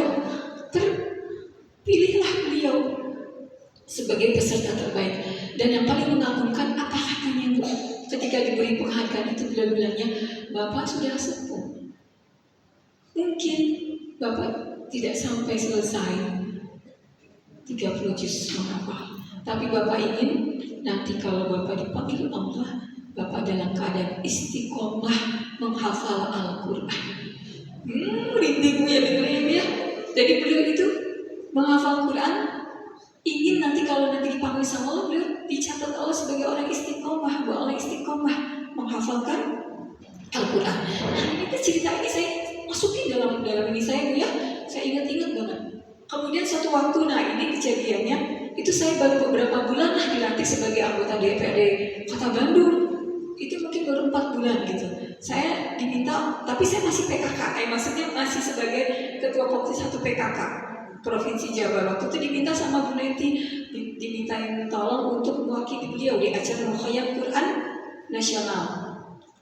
terpilihlah beliau sebagai peserta terbaik. Dan yang paling mengagumkan, apa katanya Bu? Ketika diberi penghargaan itu, beliau bilangnya, Bapak sudah sepuh, mungkin Bapak tidak sampai selesai 30 juz menghafal, tapi Bapak ingin nanti kalau Bapak dipanggil Allah, Bapak dalam keadaan istiqomah menghafal Al-Quran. Merinding ya dengerin ya. Jadi beliau itu menghafal Quran, ingin nanti kalau nanti dipanggil sama Allah, beliau dicatat Allah sebagai orang istiqomah, bahwa orang istiqomah menghafalkan Al-Quran. Nah ini cerita ini saya masukin dalam ini saya Bu ya, saya ingat-ingat banget. Kemudian suatu waktu, nah ini kejadiannya, itu saya baru beberapa bulan lah dilantik sebagai anggota DPRD Kota Bandung. Itu mungkin baru 4 bulan gitu. Saya diminta, tapi saya masih PKK, maksudnya masih sebagai ketua komisi 1 PKK Provinsi Jawa. Waktu itu diminta sama Bu Neti, dimintain tolong untuk mewakili beliau di acara Mukhayam Quran Nasional.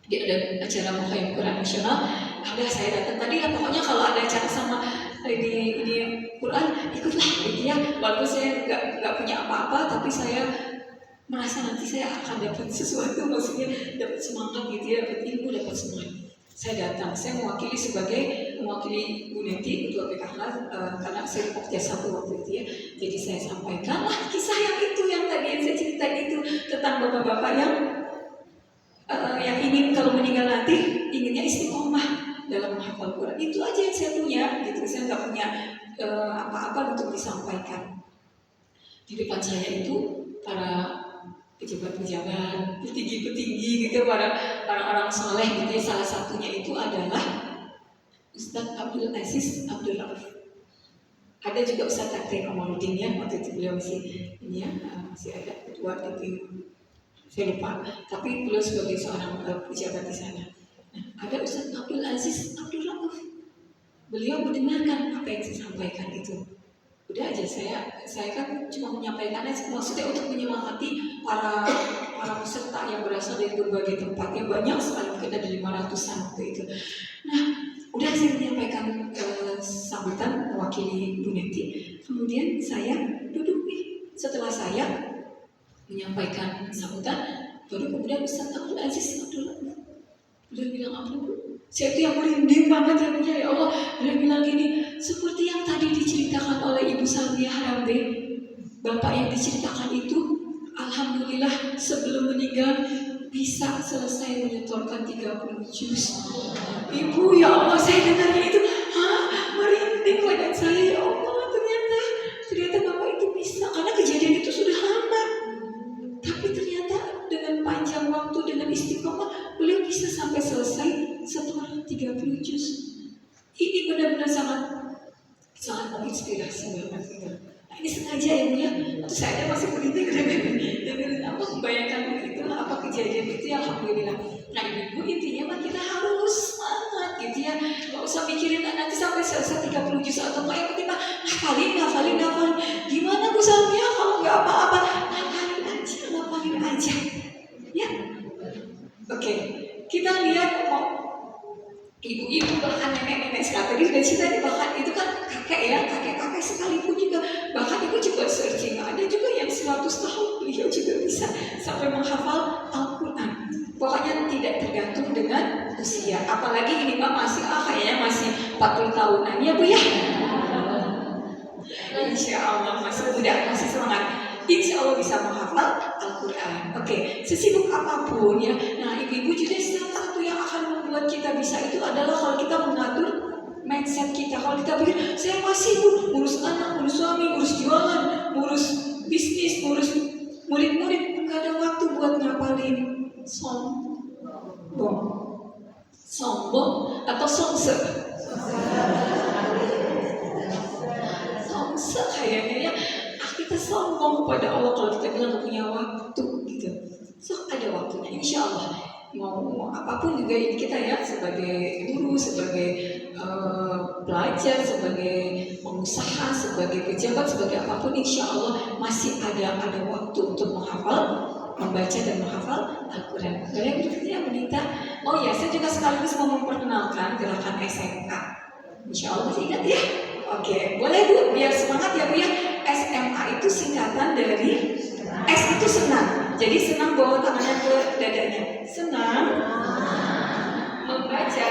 Di ada acara Mukhayam Quran Nasional, ada saya datang tadi lah. Pokoknya kalau ada acara sama ini Quran, ikutlah gitu ya. Walaupun saya nggak punya apa-apa, tapi saya merasa nanti saya akan dapat sesuatu, maksudnya dapat semangat gitu ya, dapat ilmu, dapat semangat. Saya datang, saya mewakili Bu Neti, ketua PKK, karena saya Pokja 1 waktu itu ya. Jadi saya sampaikanlah kisah yang tadi yang saya ceritakan itu, tentang bapak-bapak yang ingin kalau meninggal nanti inginnya istiqomah dalam menghafal Quran. Itu aja yang saya punya gitu. Saya nggak punya apa-apa untuk disampaikan. Di depan saya itu para pejabat-pejabat, petinggi-petinggi gitu, para orang soleh gitu ya. Salah satunya itu adalah Ustadz Abdul Aziz Abdul Rauf. Ada juga Ustadz Takte Komarudin ya, waktu itu beliau masih ada ketua itu, saya lupa. Tapi beliau sebagai seorang pejabat di sana. Nah, ada Ustadz Abdul Aziz Abdul Rauf. Beliau mendengarkan apa yang saya sampaikan itu. Udah aja, saya kan cuma menyampaikan aja, maksudnya untuk menyemangati para peserta yang berasal dari berbagai tempat, yang banyak sekali, mungkin ada 500-an waktu itu. Nah, udah saya menyampaikan sambutan mewakili Bu Neti. Kemudian saya duduk nih. Setelah saya menyampaikan sambutan, baru kemudian Ustadz Abdul Aziz Abdul Rauf. Beliau bilang apa Bu? Saya itu yang merinding banget ya Allah. Beliau bilang gini, seperti yang tadi diceritakan oleh Ibu Salmiah Harambe, Bapak yang diceritakan itu, alhamdulillah sebelum meninggal bisa selesai menyetorkan 30 juz. Ibu ya Allah, saya dengarnya itu, merinding badan saya ya Allah. Ternyata Bapak itu bisa, karena kejadian itu sudah lama. Tapi ternyata dengan panjang waktu, dengan istiqomah, beliau bisa sampai selesai setelah 30 juz. Ini benar-benar sangat menginspirasi banget gitu. Nah, ini sengaja ya Bu ya. Terus saya masih berhenti dengan apa membayangkan itu, apa kejadian itu ya, alhamdulillah. Nah Ibu, intinya mah kita harus semangat gitu ya. Gak usah mikirin nanti sampai selesai 30 juz atau apa, yang penting mah ngafalin. Gimana Bu Salmiah kalau nggak apa-apa? Ngafalin aja. Ya. Oke. Kita lihat ibu-ibu, bahkan nenek-nenek sekali dari cerita ini, bahkan itu kan kakek sekalipun juga, bahkan ibu juga searching, ada juga yang 100 tahun beliau juga bisa sampai menghafal Al-Quran. Pokoknya tidak tergantung dengan usia. Apalagi ini Pak kayaknya masih 40 tahunan ya Bu ya. Insya Allah masih muda, masih semangat. Insya Allah bisa menghafal Al-Quran. Oke, sesibuk apapun ya. Nah, ibu-ibu juga salah satu yang akan membuat kita bisa itu adalah kalau kita mengatur mindset kita. Kalau kita pikir, saya masih ngurus anak, ngurus suami, ngurus jualan, ngurus bisnis, ngurus murid-murid, nggak ada waktu buat ngapalin sombong atau somse. kita sombong kepada Allah kalau kita bilang gak punya waktu gitu. So ada waktunya, insya Allah. Mau apapun juga kita ya, sebagai guru, sebagai pelajar, sebagai pengusaha, sebagai pejabat, sebagai apapun, insya Allah masih ada waktu untuk membaca dan menghafal Al-Quran. Boleh berikutnya Bonita? Oh ya, saya juga sekaligus mau memperkenalkan gerakan SMA. Insya Allah masih ingat ya? Oke, boleh Bu, biar semangat ya Bu ya. SMA itu singkatan dari S itu senang. Jadi senang bawa tangannya ke dadanya. Senang membaca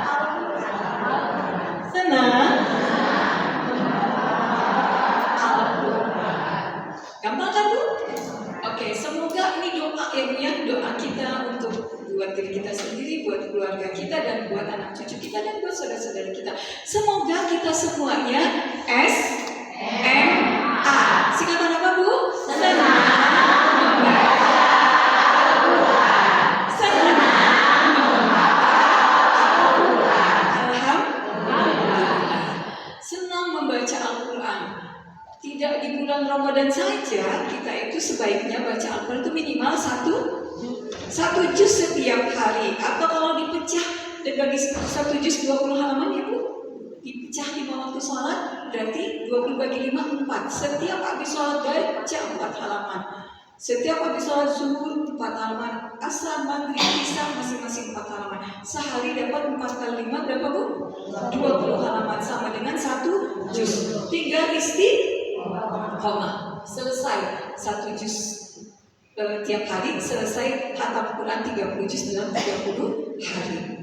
Al-Quran. Senang Al-Quran. Gampang kan Bu? Oke, semoga ini doa ya Bu ya, doa kita untuk buat diri kita sendiri, buat keluarga kita, dan buat anak cucu kita, dan buat saudara-saudara kita. Semoga kita semuanya SMA. Singkatan apa Bu? Senang membaca Al-Quran. Senang Alhamdulillah. Senang membaca Al-Quran. Tidak di bulan Ramadan saja, kita itu sebaiknya baca Al-Quran itu minimal satu juz setiap hari. Atau kalau dipecah bagi 1 juz 20 halaman ya Bu, dipecah 5 waktu sholat, berarti 20 bagi 5, 4. Setiap habis sholat baca 4 halaman. Setiap habis sholat zuhur 4 halaman, asar, maghrib, isya masing-masing 4 halaman. Sehari dapat 4 kali 5 berapa Bu? 20 halaman, sama dengan 1 juz. Tinggal istiqomah, selesai 1 juz tiap hari, selesai khatam Quran 30 juz dalam 30 hari.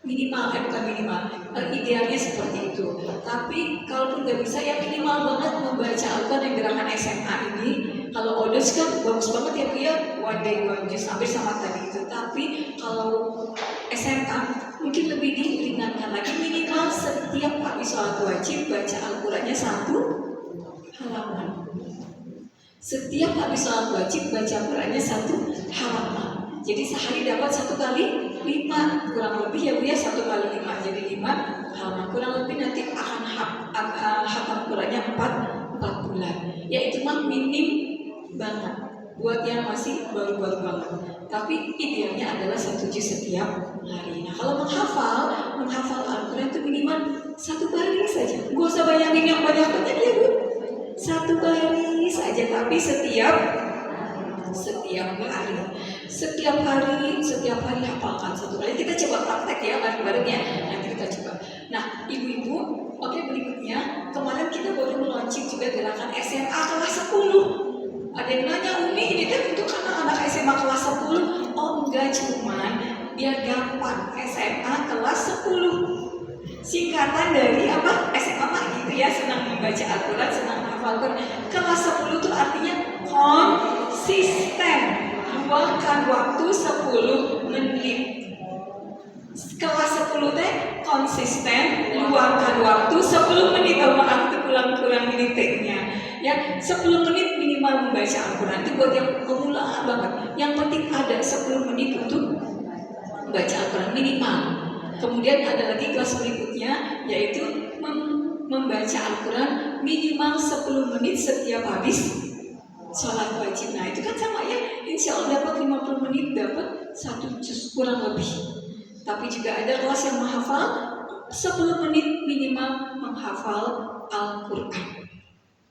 Minimal, bukan minimal, idealnya seperti itu. Tapi kalaupun nggak bisa, ya minimal banget membaca Al-Quran yang gerakan SMA ini. Kalau odes kan bagus banget ya Bu ya, one day one juz, hampir sama tadi itu. Tapi kalau SMA mungkin lebih diringankan lagi, minimal setiap habis sholat wajib baca Al-Qurannya 1 halaman. Setiap habis sholat wajib baca Al-Qurannya 1 halaman. Jadi sehari dapat 1 kali 5, kurang lebih ya Bu ya, 1 kali 5, jadi 5 halaman. Kurang lebih nanti akan hatam Qurannya 4 bulan. Ya itu mah minim banget buat yang masih baru-baru banget. Tapi idealnya adalah 1 juz setiap hari. Nah kalau menghafal Al-Quran itu minimal 1 baris saja. Gak usah bayangin yang banyak-banyak ya Bu. 1 baris saja, tapi setiap hari hafalkan 1 baris. Kita coba praktek ya bareng-bareng ya. Nanti kita coba. Nah ibu-ibu, oke, berikutnya kemarin kita baru meluncur juga gerakan SMA kelas 10. Ada yang nanya, Umi ini kan untuk anak-anak SMA kelas 10? Oh enggak, cuman biar gampang, SMA kelas 10. Singkatan dari apa? SMA mah gitu ya, senang membaca Al-Quran, senang menghafal Al-Quran. Kelas 10 itu artinya konsisten, luangkan waktu 10 menit. Kelas 10 teh konsisten, luangkan waktu 10 menit. Oh maaf, itu kurang minitnya. Ya, 10 menit minimal membaca Al-Quran. Itu buat yang pemula banget. Yang penting ada 10 menit untuk membaca Al-Quran minimal. Kemudian ada lagi kelas berikutnya, yaitu membaca Al-Quran minimal 10 menit setiap habis sholat wajib. Nah itu kan sama ya, insya Allah dapat 50 menit, dapat 1 juz kurang lebih. Tapi juga ada kelas yang menghafal 10 menit minimal menghafal Al-Quran.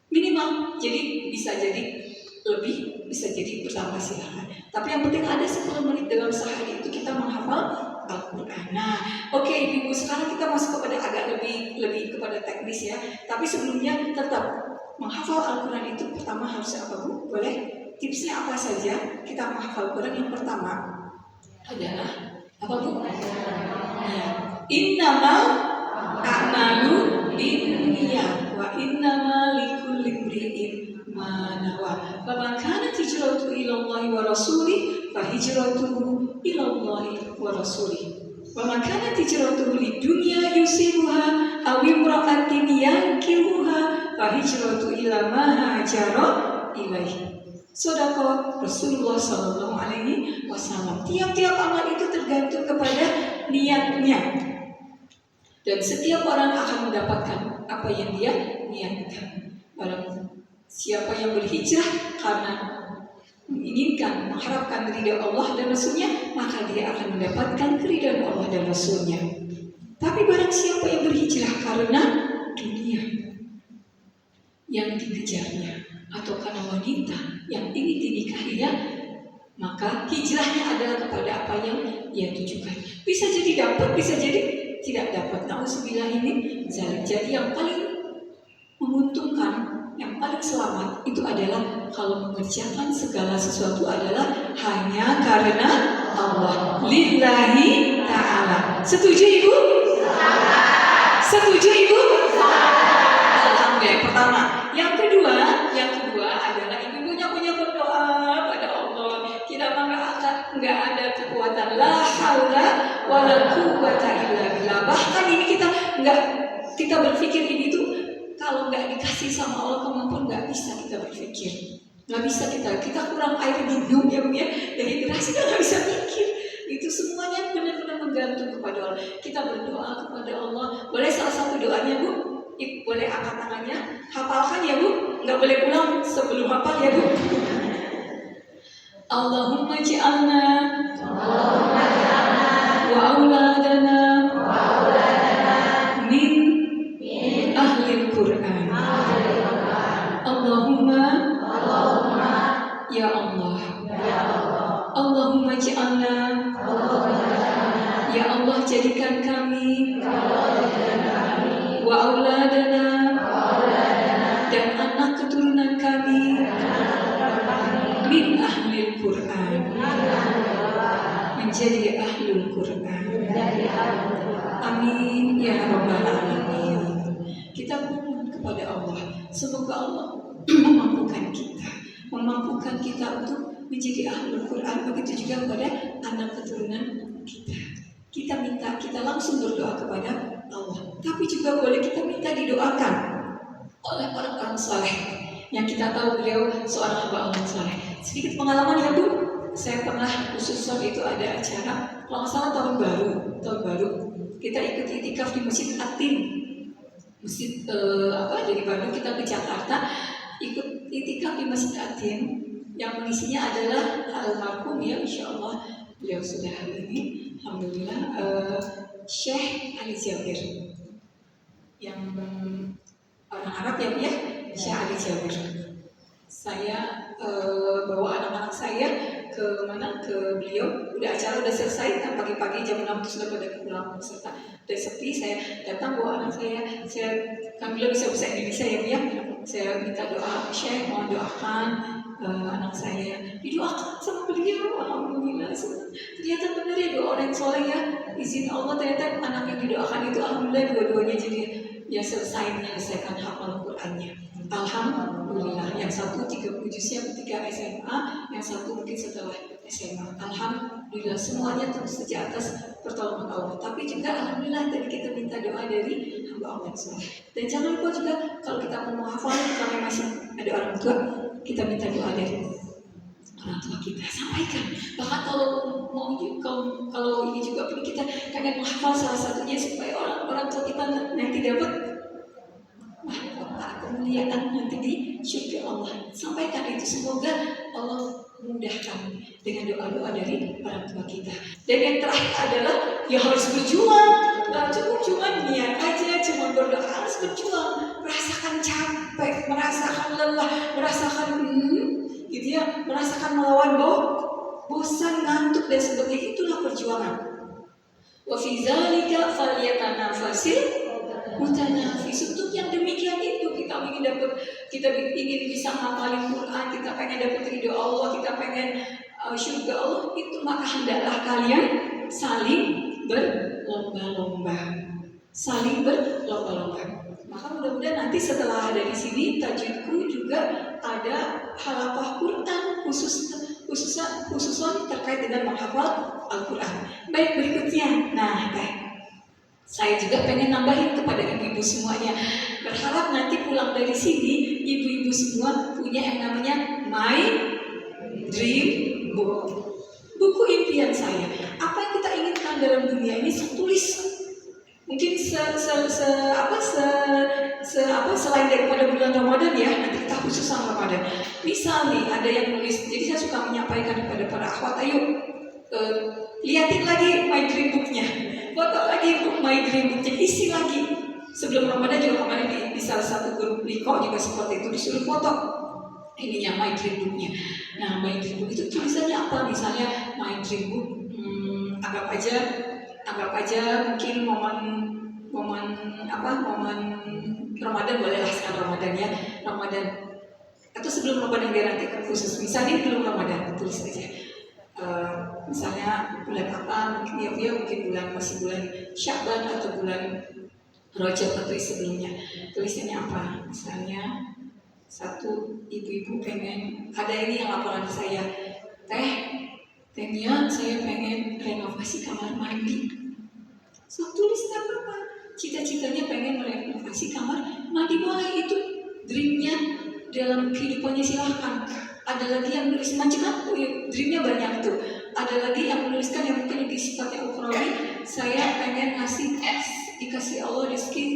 Minimal, jadi bisa jadi lebih, bisa jadi bertambah silahkan. Tapi yang penting ada 10 menit dalam sehari itu kita menghafal Al-Quran. Nah, oke, ibu sekarang kita masuk kepada agak lebih kepada teknis ya. Tapi sebelumnya tetap menghafal Al-Quran itu pertama harus apa Bu? Boleh? Tipsnya apa saja kita menghafal Al-Quran? Yang pertama adalah apa Bu? Ya. Innamal a'malu binniyat wa innamal likulli imri'in ma nawa. Faman kanat hijratuhu ila Allah wa rasulih fa hijratuhu ila Allah wa rasulih. Wa man kanat hijratuhu lidunya yusiruha aw imra'atin yankihuha fa hijratuhu ila ma hajara ilaihi. Sedekah Rasulullah Sallallahu Alaihi Wasallam. Tiap-tiap amal itu tergantung kepada niatnya, dan setiap orang akan mendapatkan apa yang dia niatkan. Siapa yang berhijrah karena menginginkan, mengharapkan ridha Allah dan Rasulnya, maka dia akan mendapatkan keridhaan Allah dan Rasulnya. Tapi barang siapa yang berhijrah karena dunia yang dikejarnya, atau karena wanita yang ingin dinikahinya, maka hijrahnya adalah kepada apa yang ia tujukan. Bisa jadi dapat, bisa jadi tidak dapat. Nauzubillah ini jadi yang paling menguntungkan, yang paling selamat itu adalah kalau mengerjakan segala sesuatu adalah hanya karena Allah, lillahi ta'ala. Setuju Ibu? Setuju Ibu? Alhamdulillah. Pertama. Yang kedua adalah ibunya punya berdoa pada Allah. Kita nggak ada kekuatan, la haula wala quwwata illa billah. Bahkan ini kita berpikir ini tuh kalau nggak dikasih sama Allah kemampuan, nggak bisa kita berpikir, nggak bisa kita kurang air minum ya Bu ya, dehidrasi kan nggak bisa pikir. Itu semuanya benar-benar menggantung kepada Allah. Kita berdoa kepada Allah. Boleh salah satu doanya Bu? Ibu boleh angkat tangannya, hafalkan ya Bu, nggak boleh pulang sebelum hafal ya Bu. Allahumma ja'alna wa auladana min ahlil Qur'an. Allahumma ya Allah, Allahumma ja'alna, ya Allah jadikan kami, wa auladana, dan anak keturunan kami, min ahlil Qur'an, menjadi ahlul Qur'an. Amin ya rabbal alamin. Kita mohon kepada Allah, semoga Allah memampukan kita untuk menjadi ahlul Qur'an. Begitu juga kepada anak keturunan kita. Kita langsung berdoa kepada Allah. Tapi juga boleh kita minta didoakan oleh orang-orang saleh yang kita tahu beliau seorang hamba Allah saleh. Sedikit pengalaman ya Bu, saya pernah khususon itu ada acara, kalau nggak salah tahun baru kita ikut itikaf di Masjid Atin, masjid dari Bandung kita ke Jakarta, ikut itikaf di Masjid Atin yang mengisinya adalah almarhum ya, insya Allah beliau sudah ini, alhamdulillah, Syekh Ali Jabir, yang orang Arab ya Bu ya, Syekh Ali Jabir. Saya bawa anak-anak saya ke beliau, udah acara udah selesai, kan pagi-pagi jam 6 sudah pada pulang peserta, udah sepi, saya datang bawa anak saya kan beliau bisa bahasa Indonesia ya Bu ya, saya minta doa, Syekh mohon doakan anak saya, didoakan sama beliau, alhamdulillah. Ternyata benar ya doa orang soleh ya, izin Allah ternyata anak yang didoakan itu alhamdulillah dua-duanya jadi ya selesai menyelesaikan hafal Qur'annya. Alhamdulillah, yang satu 30 juznya ketika SMA, yang satu mungkin setelah SMA. Alhamdulillah semuanya terus saja atas pertolongan Allah. Tapi juga alhamdulillah tadi kita minta doa dari hamba Allah semua. Dan jangan lupa juga kalau kita mau menghafal, kalau masih ada orang tua, kita minta doa dari orang tua kita, sampaikan. Bahkan kalau ini juga perlu kita pengen menghafal salah satunya supaya orang tua kita nanti dapat kemuliaan nanti di syurga Allah. Sampaikan itu, semoga Allah mudahkan dengan doa-doa dari orang tua kita. Dan yang terakhir adalah ya harus berjuang. Gak cukup cuma niat aja, cuma berdoa, harus berjuang. Merasakan capek, merasakan lelah, merasakan gitu ya, merasakan melawan bosan, ngantuk dan sebagainya. Itulah perjuangan. Wa fi dzalika falyatanafasil mutanafis. Untuk yang demikian itu kita ingin bisa ngapalin Quran, kita pengen dapat ridho Allah, kita pengen syurga Allah, itu maka hendaklah kalian saling berlomba-lomba. Maka mudah-mudahan nanti setelah ada di sini tajwidku juga ada halaqah Quran khususan terkait dengan menghafal Al-Quran. Baik, berikutnya, saya juga pengen nambahin kepada ibu-ibu semuanya. Berharap nanti pulang dari sini, ibu-ibu semua punya yang namanya My Dream Book. Buku impian saya. Apa yang kita inginkan dalam dunia ini, saya tulis. mungkin selain daripada bulan Ramadan ya, nanti kita khusus sama Ramadan. Misal nih ada yang nulis, jadi saya suka menyampaikan kepada para akhwat, ayo liatin lagi my dream booknya, foto lagi untuk my dream booknya, isi lagi. Sebelum Ramadan juga kemarin di salah satu grup Liko juga seperti itu, disuruh foto ininya my dream booknya. Nah, my dream book itu tulisannya apa? Misalnya my dream book, anggap aja mungkin momen Ramadan, boleh lah sekarang Ramadan ya, Ramadan atau sebelum Ramadan dia nanti khusus. Misalnya belum Ramadan, tulis aja. Misalnya bulan apa, mungkin mungkin masih bulan Sya'ban atau bulan Rajab atau sebelumnya. Tulisannya apa? Misalnya satu ibu-ibu pengen, ada ini yang laporan ke saya, tehnya saya pengen renovasi kamar mandi. So tulis nggak apa-apa, cita-citanya pengen merenovasi kamar mandi, boleh, itu dreamnya dalam kehidupannya, silahkan. Ada lagi yang nulis macam-macam, dreamnya banyak tuh. Ada lagi yang menuliskan yang mungkin lebih sifatnya ukhrawi, saya pengen dikasih Allah rezeki,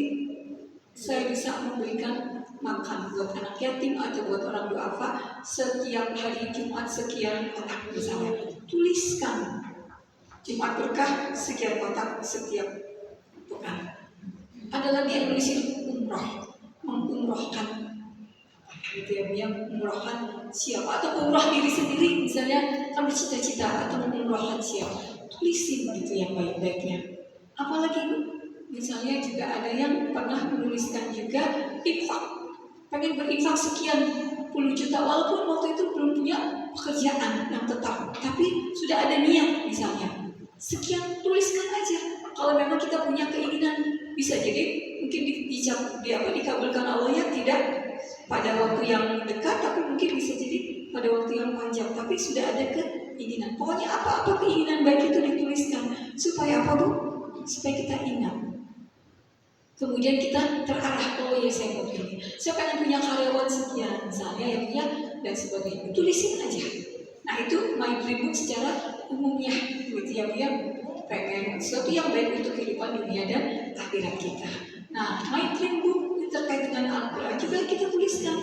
saya bisa memberikan makan buat anak yatim atau buat orang duafa setiap hari Jumat sekian kotak misalnya. Tuliskan Jumat berkah sekian kotak setiap pekan. Ada lagi yang nulisin umroh, mengumrohkan gitu ya, yang umrohkan siapa, atau umroh diri sendiri misalnya, kan bercita-cita atau mengumrohkan siapa, tulisin gitu yang baik-baiknya. Apalagi misalnya juga ada yang pernah menuliskan juga infak, pengen berinfak sekian puluh juta, walaupun waktu itu belum punya pekerjaan yang tetap, tapi sudah ada niat misalnya sekian, tuliskan aja. Kalau memang kita punya keinginan, bisa jadi mungkin dikabulkan Allah ya, tidak pada waktu yang dekat, tapi mungkin bisa jadi pada waktu yang panjang, tapi sudah ada keinginan. Pokoknya apa-apa keinginan baik itu dituliskan, supaya apa Bu? Supaya kita ingat. Kemudian kita terarah, oh ya saya mau ini, saya pengen punya karyawan sekian misalnya ya, dan sebagainya, tulisin aja. Nah itu my dream book secara umumnya gitu ya, pengen sesuatu yang baik untuk kehidupan dunia dan akhirat kita. Nah my dream book terkait dengan Al-Quran juga kita tuliskan.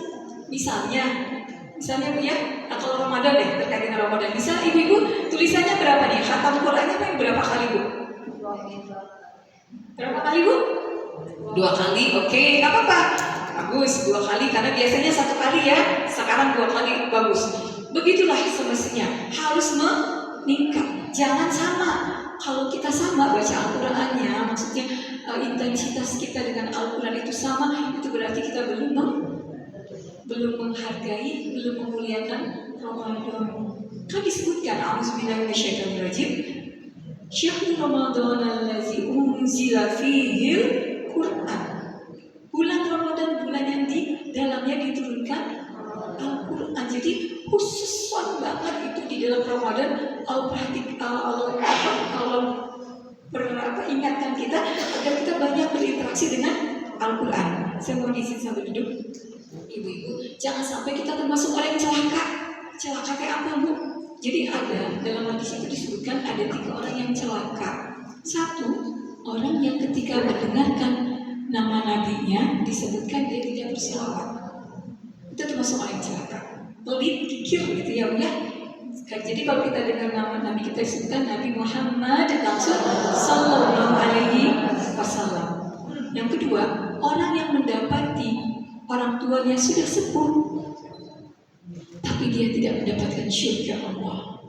Misalnya Bu ya, nah kalau Ramadan deh, terkait dengan Ramadan, misal ibu-ibu tulisannya berapa nih? Khatam Qurannya berapa kali Bu? Berapa kali Bu? 2 kali, oke, nggak apa-apa, bagus 2 kali, karena biasanya 1 kali ya, sekarang 2 kali, bagus. Begitulah semestinya, harus meningkat, jangan sama. Kalau kita sama baca Al-Qurannya, maksudnya intensitas kita dengan Al-Quran itu sama, itu berarti kita belum menghargai, belum memuliakan Ramadan. Kan disebutkan, A'udzubillahi minasyaitonirrajim, Syahrul Ramadan allazi unzila fihil Quran. Bulan Ramadan, bulan yang di dalamnya diturunkan Al-Quran. Jadi khusus banget itu di dalam Ramadan. Allah ingatkan kita agar kita banyak berinteraksi dengan Al-Quran. Saya mau izin sambil duduk, ibu-ibu, jangan sampai kita termasuk orang yang celaka kayak apa Bu? Jadi ada dalam hadis itu disebutkan ada 3 orang yang celaka. 1, orang yang ketika mendengarkan nama nabinya disebutkan dia tidak berselawat, itu termasuk orang yang celaka. Pelit, kikir gitu ya Bu ya. Jadi kalau kita dengar nama nabi kita disebutkan Nabi Muhammad langsung Sallallahu Alaihi Wasallam. Yang kedua, orang yang mendapati orang tuanya sudah sepuh, tapi dia tidak mendapatkan syurga Allah.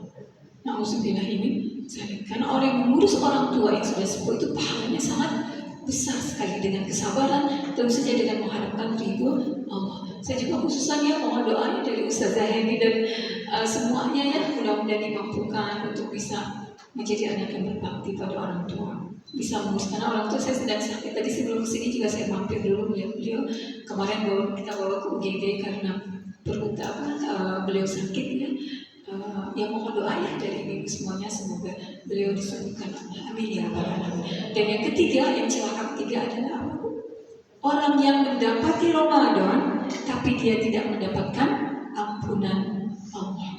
Nauzubillah ini, karena orang yang mengurus orang tua yang sudah sepuh itu pahalanya sangat besar sekali, dengan kesabaran, tentu saja dengan mengharapkan ridho Allah. Saya juga khususnya mohon doanya dari Ustazah Heni dan semuanya ya, mudah-mudahan dimampukan untuk bisa menjadi anak yang berbakti pada orang tua, bisa menguruskan orang tua. Saya sedang sakit, tadi sebelum kesini juga saya mampir dulu melihat beliau. Kemarin kita bawa ke UGD karena beliau sakit ya. Ya mohon doa ya dari ibu semuanya, semoga beliau disembuhkan. Amin ya rabbal alamin. Dan yang ketiga, yang celaka ketiga adalah apa? Orang yang mendapati Ramadan tapi dia tidak mendapatkan ampunan Allah.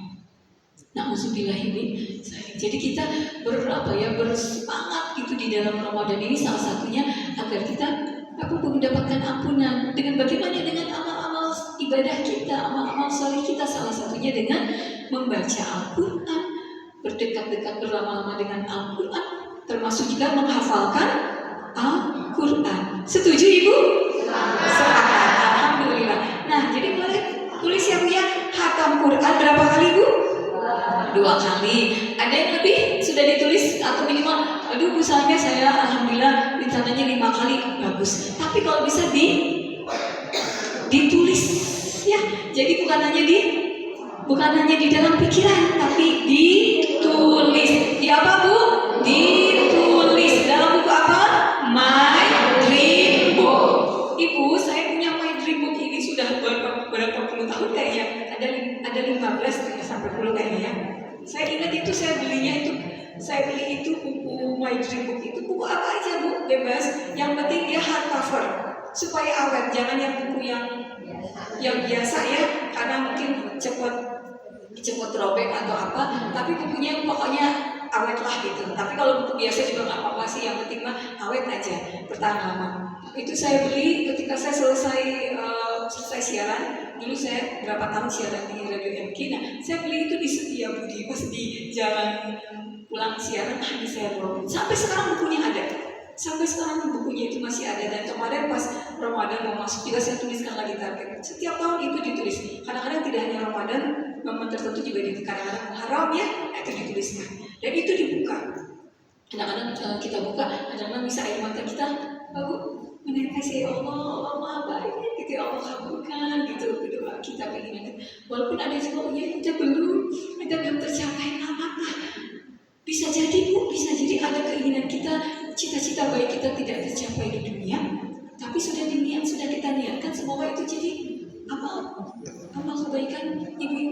Nauzubillah ini. Jadi kita bersemangat gitu di dalam Ramadan ini, salah satunya agar kita mendapatkan ampunan. Dengan bagaimana? Dengan amal-amal ibadah kita, amal-amal soleh kita, salah satunya dengan membaca Al-Quran, berdekat-dekat berlama-lama dengan Al-Quran, termasuk juga menghafalkan Al-Quran. Setuju Ibu? Sepakat. Alhamdulillah. Nah, jadi boleh tulis ya Bu ya, hatam Quran berapa kali Bu? 2 kali. Ada yang lebih sudah ditulis atau minimal? Aduh Bu, saya alhamdulillah rencananya 5 kali. Bagus. Tapi kalau bisa ditulis ya. Jadi bukan hanya di dalam pikiran, tapi ditulis. Di apa Bu? Ditulis. Dalam buku apa? My Dream Book. Ibu, saya punya My Dream Book ini sudah berapa puluh tahun kayaknya. Ada 15 sampai 10 kayaknya ya. Saya ingat itu saya beli itu buku My Dream Book itu buku apa aja Bu, bebas. Yang penting dia hardcover supaya awet, jangan yang buku yang biasa ya, karena mungkin cepat robek atau apa. Tapi bukunya pokoknya awet lah gitu. Tapi kalau buku biasa juga nggak apa-apa sih, yang penting mah awet aja, bertahan lama. Itu saya beli ketika saya selesai siaran. Dulu saya berapa tahun siaran di Radio MK. Nah, saya beli itu di Setiabudi, pas di jalan pulang siaran hanya saya bawa. Sampai sekarang bukunya ada. Sampai sekarang bukunya itu masih ada. Dan kemarin pas Ramadan mau masuk juga saya tuliskan lagi target. Setiap tahun itu ditulis. Kadang-kadang tidak hanya Ramadan, momen tertentu juga kadang-kadang haram ya, itu dituliskan. Dan itu dibuka. Kadang-kadang kita buka, kadang-kadang bisa air mata kita, Bu, menetes ya Allah maha baik gitu ya Allah, kabulkan gitu doa kita keinginan. Walaupun ada juga kita belum tercapai, nggak apa-apa. Bisa jadi Bu, bisa jadi ada keinginan kita, cita-cita baik kita tidak tercapai di dunia, tapi sudah kita niatkan, semoga itu jadi amal kebaikan ibu